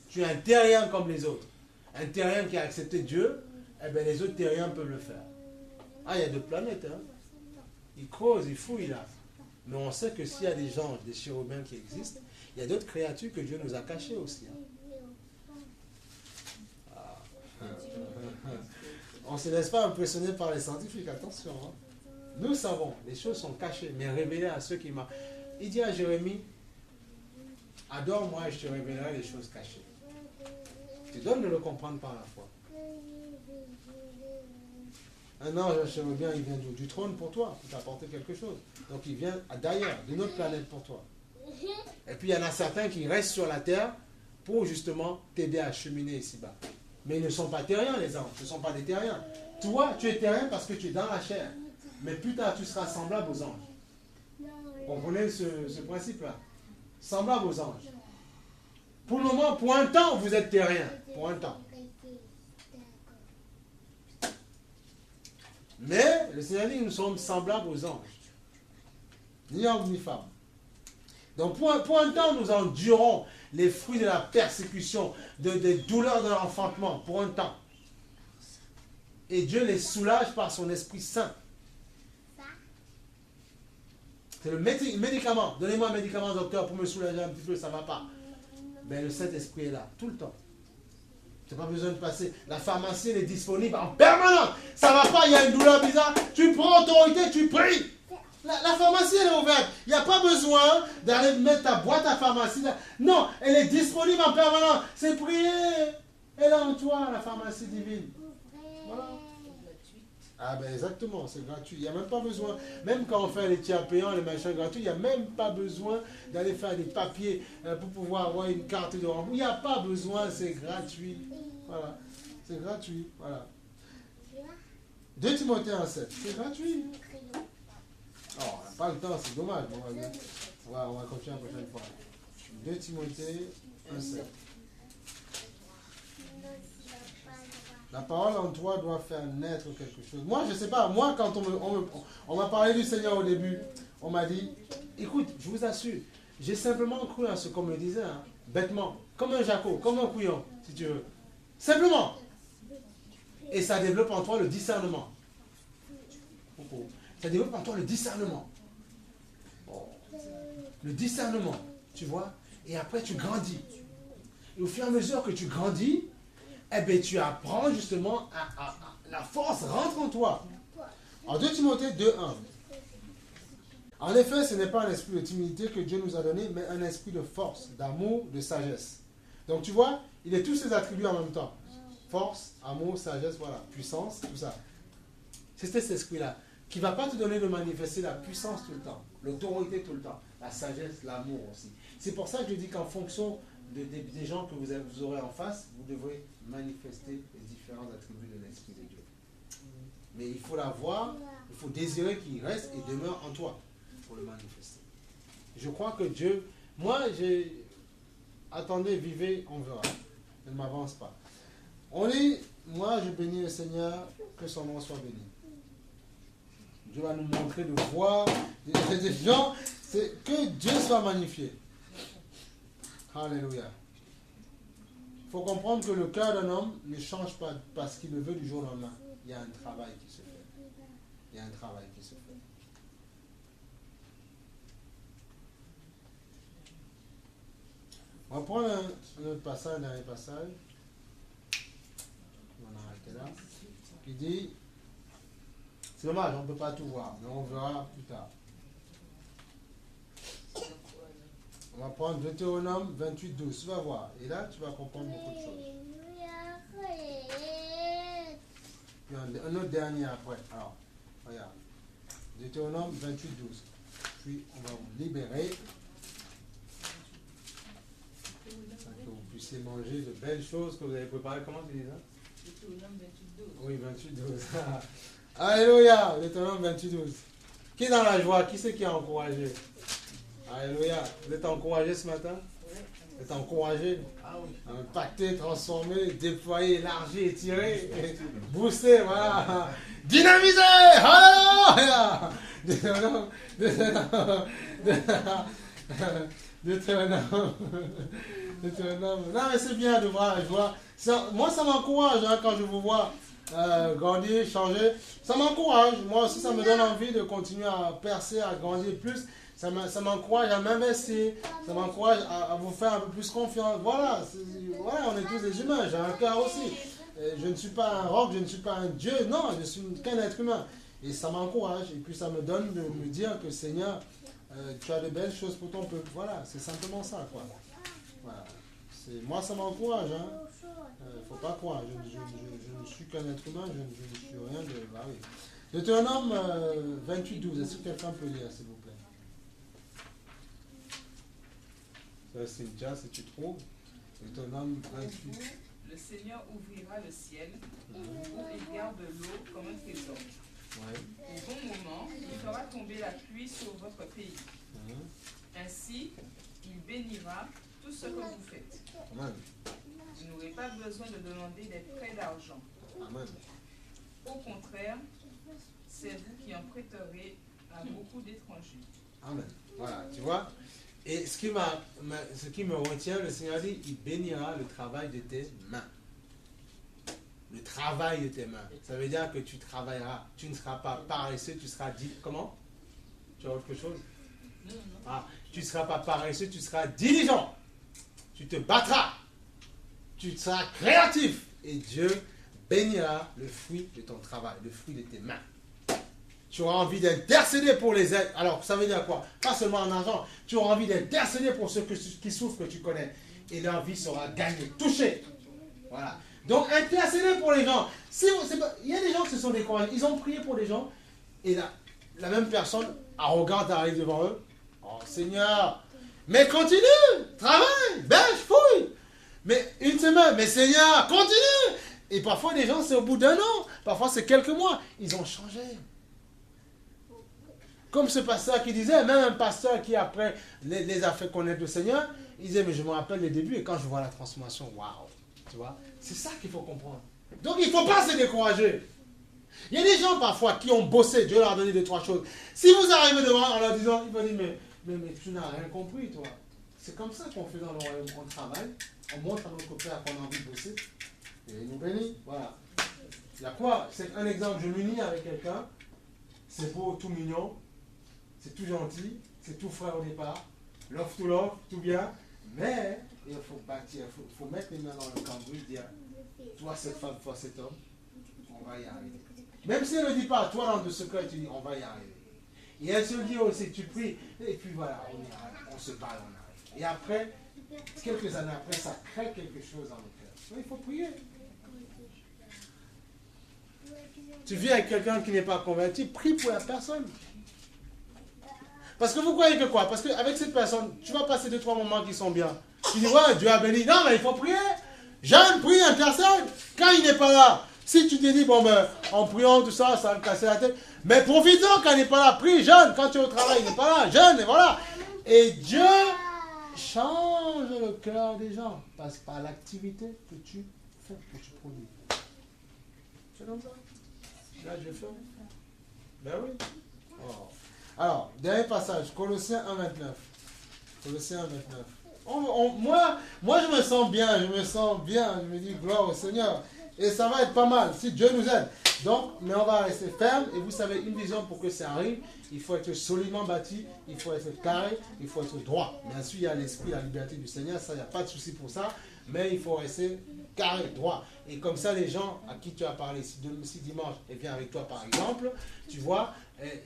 Tu es un terrien comme les autres. Un terrien qui a accepté Dieu, eh bien les autres terriens peuvent le faire. Ah, il y a 2 planètes, hein. Ils creusent, ils fouillent là. Mais on sait que s'il y a des gens, des chérubins qui existent, il y a d'autres créatures que Dieu nous a cachées aussi. Hein. Ah. On ne se laisse pas impressionner par les scientifiques, attention. Hein. Nous savons, les choses sont cachées, mais révélées à ceux qui m'ont... Il dit à Jérémie, adore-moi et je te révélerai les choses cachées. Tu dois me le comprendre par la foi. Un ange chérubin, il vient du trône pour toi, pour t'apporter quelque chose. Donc il vient d'ailleurs, d'une autre planète pour toi. Et puis il y en a certains qui restent sur la terre pour justement t'aider à cheminer ici-bas. Mais ils ne sont pas terriens, les anges, ce ne sont pas des terriens. Toi, tu es terrien parce que tu es dans la chair. Mais plus tard, tu seras semblable aux anges. Vous comprenez ce principe-là? Semblable aux anges. Pour le moment, pour un temps, vous êtes terrien. Pour un temps. Mais le Seigneur dit que nous sommes semblables aux anges. Ni homme ni femme. Donc pour un temps, nous endurons les fruits de la persécution, des douleurs de l'enfantement, pour un temps. Et Dieu les soulage par son Esprit Saint. C'est le médicament. Donnez-moi un médicament, docteur, pour me soulager un petit peu, ça ne va pas. Ben, le Saint-Esprit est là, tout le temps. Tu n'as pas besoin de passer. La pharmacie, elle est disponible en permanence. Ça ne va pas, il y a une douleur bizarre. Tu prends autorité, tu pries. La pharmacie, elle est ouverte. Il n'y a pas besoin d'aller mettre ta boîte à pharmacie. Non, elle est disponible en permanence. C'est prier. Elle est en toi, la pharmacie divine. Voilà. Ah ben exactement, c'est gratuit. Il n'y a même pas besoin, même quand on fait les tiers payants, les machins gratuits, il n'y a même pas besoin d'aller faire des papiers pour pouvoir avoir une carte de remboursement. Il n'y a pas besoin, c'est gratuit. Voilà, c'est gratuit. Voilà. 2 Timothée 1,7, c'est gratuit. Oh, on n'a pas le temps, c'est dommage. On va continuer la prochaine fois. 2 Timothée 1,7. La parole en toi doit faire naître quelque chose. Moi, je ne sais pas. Moi, quand on m'a parlé du Seigneur au début, on m'a dit, écoute, je vous assure, j'ai simplement cru à ce qu'on me disait, hein, bêtement, comme un jaco, comme un couillon, si tu veux. Simplement. Et ça développe en toi le discernement. Ça développe en toi le discernement. Le discernement, tu vois. Et après, tu grandis. Et au fur et à mesure que tu grandis, eh bien, tu apprends justement la force rentre en toi. En 2 Timothée 2,1. En effet, ce n'est pas un esprit de timidité que Dieu nous a donné, mais un esprit de force, d'amour, de sagesse. Donc tu vois, il est tous ces attributs en même temps. Force, amour, sagesse, voilà, puissance, tout ça. C'est cet esprit-là qui ne va pas te donner de manifester la puissance tout le temps, l'autorité tout le temps, la sagesse, l'amour aussi. C'est pour ça que je dis qu'en fonction des gens que vous aurez en face, vous devrez manifester les différents attributs de l'Esprit de Dieu. Mais il faut l'avoir, il faut désirer qu'il reste et demeure en toi pour le manifester. Je crois que Dieu, attendez, vivez, on verra. Ne m'avance pas. On lit, moi je bénis le Seigneur, que son nom soit béni. Dieu va nous montrer de voir des gens, c'est que Dieu soit magnifié. Alléluia. Il faut comprendre que le cœur d'un homme ne change pas parce qu'il le veut du jour au lendemain. Il y a un travail qui se fait. Il y a un travail qui se fait. On va prendre un autre passage, un dernier passage. On va en arrêter là. Qui dit, c'est dommage, on ne peut pas tout voir, mais on verra plus tard. On va prendre Deutéronome 28, 12. Tu vas voir. Et là, tu vas comprendre beaucoup de choses. Puis un autre dernier après. Alors, regarde. Deutéronome 28, 12. Puis, on va vous libérer. Pour que vous puissiez manger de belles choses que vous avez préparées. Comment tu dis ça? Deutéronome 28, 12. Oui, 28, 12. Alléluia. Deutéronome 28, 12. Qui est dans la joie? Qui c'est qui a encouragé? Alléluia. Vous êtes encouragé ce matin? Vous êtes encouragé? Ah oui. Impacté, transformé, déployé, élargi, étiré, boosté, voilà. Dynamisé! Alléluia! Deutéronome. Non, mais c'est bien de voir la joie. Moi, ça m'encourage hein, quand je vous vois grandir, changer. Ça m'encourage. Moi aussi, ça me donne envie de continuer à percer, à grandir plus. Ça m'encourage à m'investir, ça m'encourage à vous faire un peu plus confiance. Voilà, on est tous des humains, j'ai un cœur aussi. Je ne suis pas un roc, je ne suis pas un Dieu, non, je suis qu'un être humain. Et ça m'encourage, et puis ça me donne de me dire que Seigneur, tu as de belles choses pour ton peuple. Voilà, c'est simplement ça, quoi. Voilà. Moi, ça m'encourage, hein. Faut pas croire, je ne suis qu'un être humain, je ne suis rien de... Ah oui. Deutéronome 28, 12, est-ce que quelqu'un peut lire, s'il vous plaît? Cynthia, si tu trouves, Deutéronome 28. Le Seigneur ouvrira le ciel où il garde l'eau comme un trésor. Ouais. Au bon moment, il fera tomber la pluie sur votre pays. Ainsi, il bénira tout ce que vous faites. Amen. Vous n'aurez pas besoin de demander des prêts d'argent. Amen. Au contraire, c'est vous qui en prêterez à beaucoup d'étrangers. Amen. Voilà, tu vois. Et ce qui me retient, le Seigneur dit, il bénira le travail de tes mains. le travail de tes mains. Ça veut dire que tu travailleras. Tu ne seras pas paresseux, tu seras dit. Comment? Tu as autre chose? Non, non. Ah, tu ne seras pas paresseux, tu seras diligent. Tu te battras. Tu seras créatif. Et Dieu bénira le fruit de ton travail, le fruit de tes mains. Tu auras envie d'intercéder pour les aides. Alors, ça veut dire quoi? Pas seulement en argent. Tu auras envie d'intercéder pour ceux qui souffrent, que tu connais. Et leur vie sera gagnée, touchée. Voilà. Donc, intercéder pour les gens. Il y a des gens qui se sont découragés. Ils ont prié pour les gens. Et la même personne arrogante arrive devant eux. Oh Seigneur, mais continue, travaille, bêche, fouille. Mais une semaine, mais Seigneur, continue. Et parfois, les gens, c'est au bout d'un an. Parfois, c'est quelques mois. Ils ont changé. Comme ce pasteur qui disait, même un pasteur qui après les a fait connaître le Seigneur, il disait, mais je me rappelle les débuts et quand je vois la transformation, waouh. Tu vois, c'est ça qu'il faut comprendre. Donc, il ne faut pas se décourager. Il y a des gens parfois qui ont bossé, Dieu leur a donné 2-3 choses. Si vous arrivez devant en leur disant, il va dire, mais tu n'as rien compris, toi. C'est comme ça qu'on fait dans le royaume, on travaille, on montre à nos copains qu'on a envie de bosser, et il nous bénit. Voilà. Il y a quoi? C'est un exemple, je m'unis avec quelqu'un, c'est beau, tout mignon, c'est tout gentil, c'est tout frais au départ, love to love, tout bien, mais il faut bâtir, il faut mettre les mains dans le cambouis, dire, toi cette femme, toi cet homme, on va y arriver. Même si elle ne le dit pas, toi dans le secret, tu dis, on va y arriver. Et elle se le dit aussi, tu pries, et puis voilà, on y arrive, on se bat, on arrive. Et après, quelques années après, ça crée quelque chose dans le cœur. Donc, il faut prier. Tu vis avec quelqu'un qui n'est pas converti, prie pour la personne. Parce que vous croyez que quoi? Parce qu'avec cette personne, tu vas passer 2-3 moments qui sont bien. Tu dis, ouais, Dieu a béni. Non, mais il faut prier. Jeûne, prie, intercède. Quand il n'est pas là, si tu te dis, bon, ben, en priant, tout ça, ça va me casser la tête. Mais profite-en quand il n'est pas là. Prie, jeûne. Quand tu es au travail, il n'est pas là. Jeûne, et voilà. Et Dieu change le cœur des gens. Parce que par l'activité que tu fais, que tu produis. C'est comme ça. Là, je fais. Ben oui. Oh. Alors, dernier passage, Colossiens 1,29. Colossiens 1,29. Moi, je me sens bien, je me dis gloire au Seigneur. Et ça va être pas mal, si Dieu nous aide. Donc, mais on va rester ferme. Et vous savez, une vision pour que ça arrive, il faut être solidement bâti, il faut être carré, il faut être droit. Bien sûr, il y a l'esprit, la liberté du Seigneur, ça, il n'y a pas de souci pour ça. Mais il faut rester carré, droit. Et comme ça, les gens à qui tu as parlé, si dimanche, et vient avec toi par exemple, tu vois,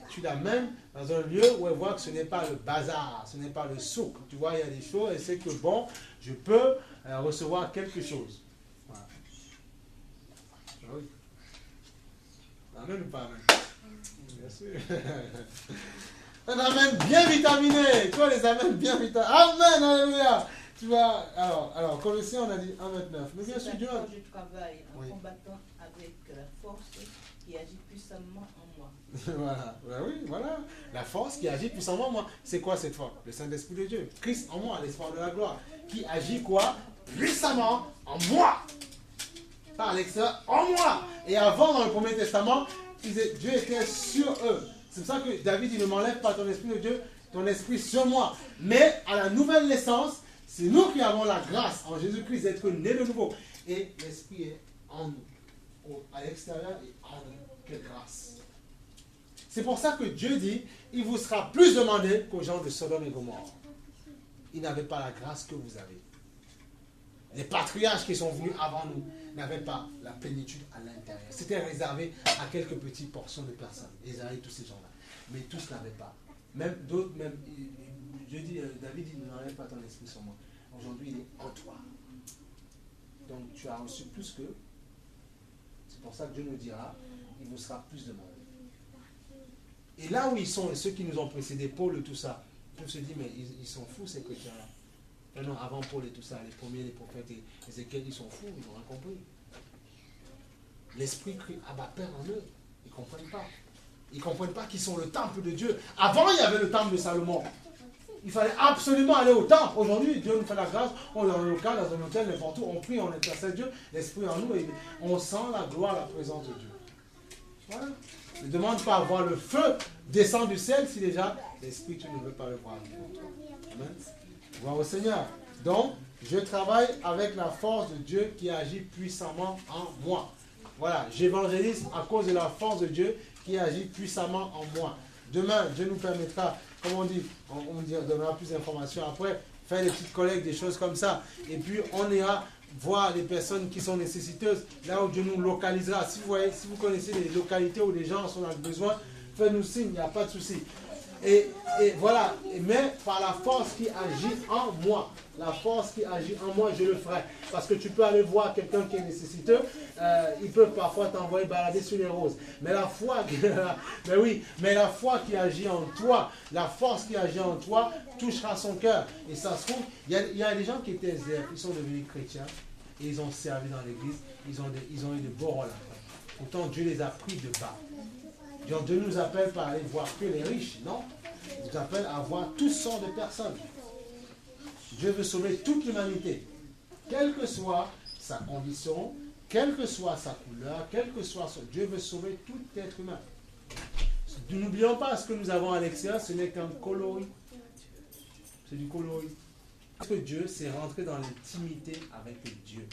tu l'amènes dans un lieu où elle voit que ce n'est pas le bazar, ce n'est pas le souk. Tu vois, il y a des choses, et c'est que bon, je peux recevoir quelque chose. Voilà. Oui. Amen ou pas amen? Bien sûr. Un amen bien vitaminé. Toi, les amens bien vitaminés. Amen, alléluia. Tu vois, alors, Colossiens, on a dit 1,29. Mais bien sûr, Dieu. Je travaille en combattant avec la force qui agit puissamment en moi. Voilà, oui, voilà. La force qui agit puissamment en moi. C'est quoi cette force? Le Saint-Esprit de Dieu. Christ en moi, l'espoir de la gloire. Qui agit quoi? Puissamment en moi. Par l'extérieur, en moi. Et avant, dans le Premier Testament, Dieu était sur eux. C'est pour ça que David, il ne m'enlève pas ton esprit de Dieu, ton esprit sur moi. Mais à la nouvelle naissance, c'est nous qui avons la grâce en Jésus-Christ d'être nés de nouveau. Et l'esprit est en nous. À l'extérieur et en nous. Quelle grâce. C'est pour ça que Dieu dit, il vous sera plus demandé qu'aux gens de Sodome et Gomorrhe. Ils n'avaient pas la grâce que vous avez. Les patriarches qui sont venus avant nous n'avaient pas la plénitude à l'intérieur. C'était réservé à quelques petites portions de personnes. Isaïe, tous ces gens-là. Mais tous n'avaient pas. Même d'autres, même, je dis, David, il n'enlève pas ton esprit sur moi. Aujourd'hui, il est en toi. Donc, tu as reçu plus que. C'est pour ça que Dieu nous dira, il vous sera plus demandé. Et là où ils sont, ceux qui nous ont précédés, Paul et tout ça, on se dit, mais ils sont fous ces chrétiens-là. Non, avant Paul et tout ça, les premiers, les prophètes et Ézéchiel, ils sont fous, ils n'ont rien compris. L'esprit crie Abba Père en eux. Ils ne comprennent pas. Ils ne comprennent pas qu'ils sont le temple de Dieu. Avant, il y avait le temple de Salomon. Il fallait absolument aller au temple. Aujourd'hui, Dieu nous fait la grâce. On est dans le local, dans un hôtel, n'importe où. On prie, on intercède Dieu. L'esprit en nous, et on sent la gloire, la présence de Dieu. Voilà. Ne demande pas à voir le feu descendre du ciel si déjà l'esprit, tu ne veux pas le voir. Amen. Gloire au Seigneur. Donc, je travaille avec la force de Dieu qui agit puissamment en moi. Voilà, j'évangélise à cause de la force de Dieu qui agit puissamment en moi. Demain, Dieu nous permettra, comme on dit, on donnera plus d'informations après, faire des petites collectes, des choses comme ça. Et puis, on ira voir les personnes qui sont nécessiteuses, là où Dieu nous localisera. Si vous voyez, si vous connaissez des localités où les gens sont dans le besoin, faites-nous signe, il n'y a pas de souci. Et voilà, mais par la force qui agit en moi, la force qui agit en moi, je le ferai. Parce que tu peux aller voir quelqu'un qui est nécessiteux, il peut parfois t'envoyer balader sur les roses. Mais la foi, mais la foi qui agit en toi, la force qui agit en toi, touchera son cœur. Et ça se trouve, il y a des gens qui étaient SDF, ils sont devenus chrétiens, et ils ont servi dans l'église, ils ont eu de beaux rôles après. Pourtant, Dieu les a pris de bas. Dieu nous appelle pas à aller voir que les riches, non. Il nous appelle à voir toutes sortes de personnes. Dieu veut sauver toute l'humanité. Quelle que soit sa condition, quelle que soit sa couleur, quel que soit son... Dieu veut sauver tout être humain. N'oublions pas ce que nous avons à l'extérieur, ce n'est qu'un coloris. C'est du coloris. Parce que Dieu, c'est rentrer dans l'intimité avec Dieu.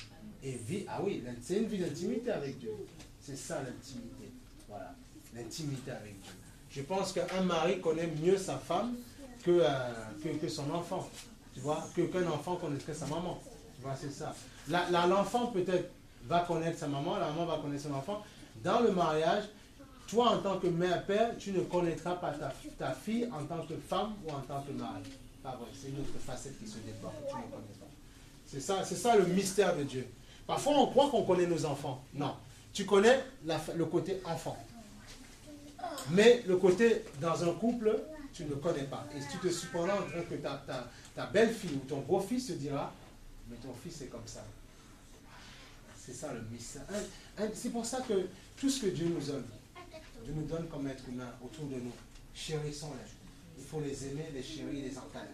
Et vit, ah oui, c'est une vie d'intimité avec Dieu. C'est ça l'intimité. Voilà. L'intimité avec Dieu. Je pense qu'un mari connaît mieux sa femme que son enfant. Tu vois, qu'un enfant connaîtrait sa maman. Tu vois, c'est ça. L'enfant peut-être va connaître sa maman, la maman va connaître son enfant. Dans le mariage, toi en tant que mère-père, tu ne connaîtras pas ta fille en tant que femme ou en tant que mari. Pas vrai, c'est une autre facette qui se déploie que tu ne connais pas. C'est ça le mystère de Dieu. Parfois on croit qu'on connaît nos enfants. Non. Tu connais le côté enfant. Mais le côté dans un couple, tu ne connais pas. Et si tu te surprends en train que ta belle-fille ou ton beau-fils se dira, mais ton fils est comme ça. C'est ça le mystère. C'est pour ça que tout ce que Dieu nous donne comme être humain autour de nous, chérissons-les. Il faut les aimer, les chérir, les encadrer.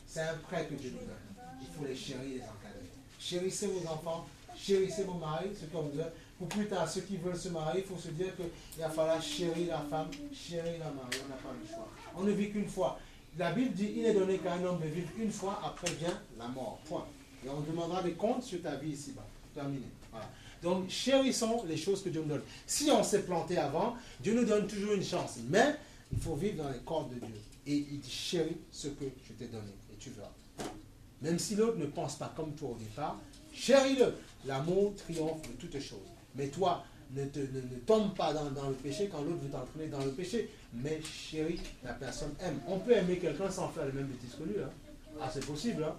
C'est un prêt que Dieu nous donne. Il faut les chérir, les encadrer. Chérissez vos enfants, chérissez vos maris, ceux qu'on vous donne. Pour plus tard, ceux qui veulent se marier, il faut se dire qu'il va falloir chérir la femme, chérir la mari. On n'a pas le choix. On ne vit qu'une fois. La Bible dit il est donné qu'à un homme de vivre une fois, après vient la mort. Point. Et on demandera des comptes sur ta vie ici-bas. Terminé. Voilà. Donc, chérissons les choses que Dieu nous donne. Si on s'est planté avant, Dieu nous donne toujours une chance. Mais il faut vivre dans les cordes de Dieu. Et il dit chéris ce que je t'ai donné. Et tu verras. Même si l'autre ne pense pas comme toi au départ, chéris-le. L'amour triomphe de toutes choses. Mais toi, ne tombe pas dans le péché quand l'autre veut t'entraîner dans le péché. Mais chéris, la personne aime. On peut aimer quelqu'un sans faire les mêmes bêtises que lui. Hein. Ah, c'est possible. Hein.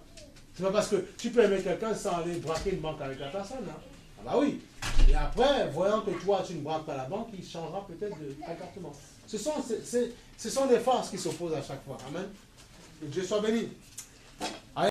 C'est pas parce que tu peux aimer quelqu'un sans aller braquer une banque avec la personne. Hein. Ah bah oui. Et après, voyant que toi, tu ne braques pas la banque, il changera peut-être de comportement. Ce sont des forces qui s'opposent à chaque fois. Amen. Que Dieu soit béni.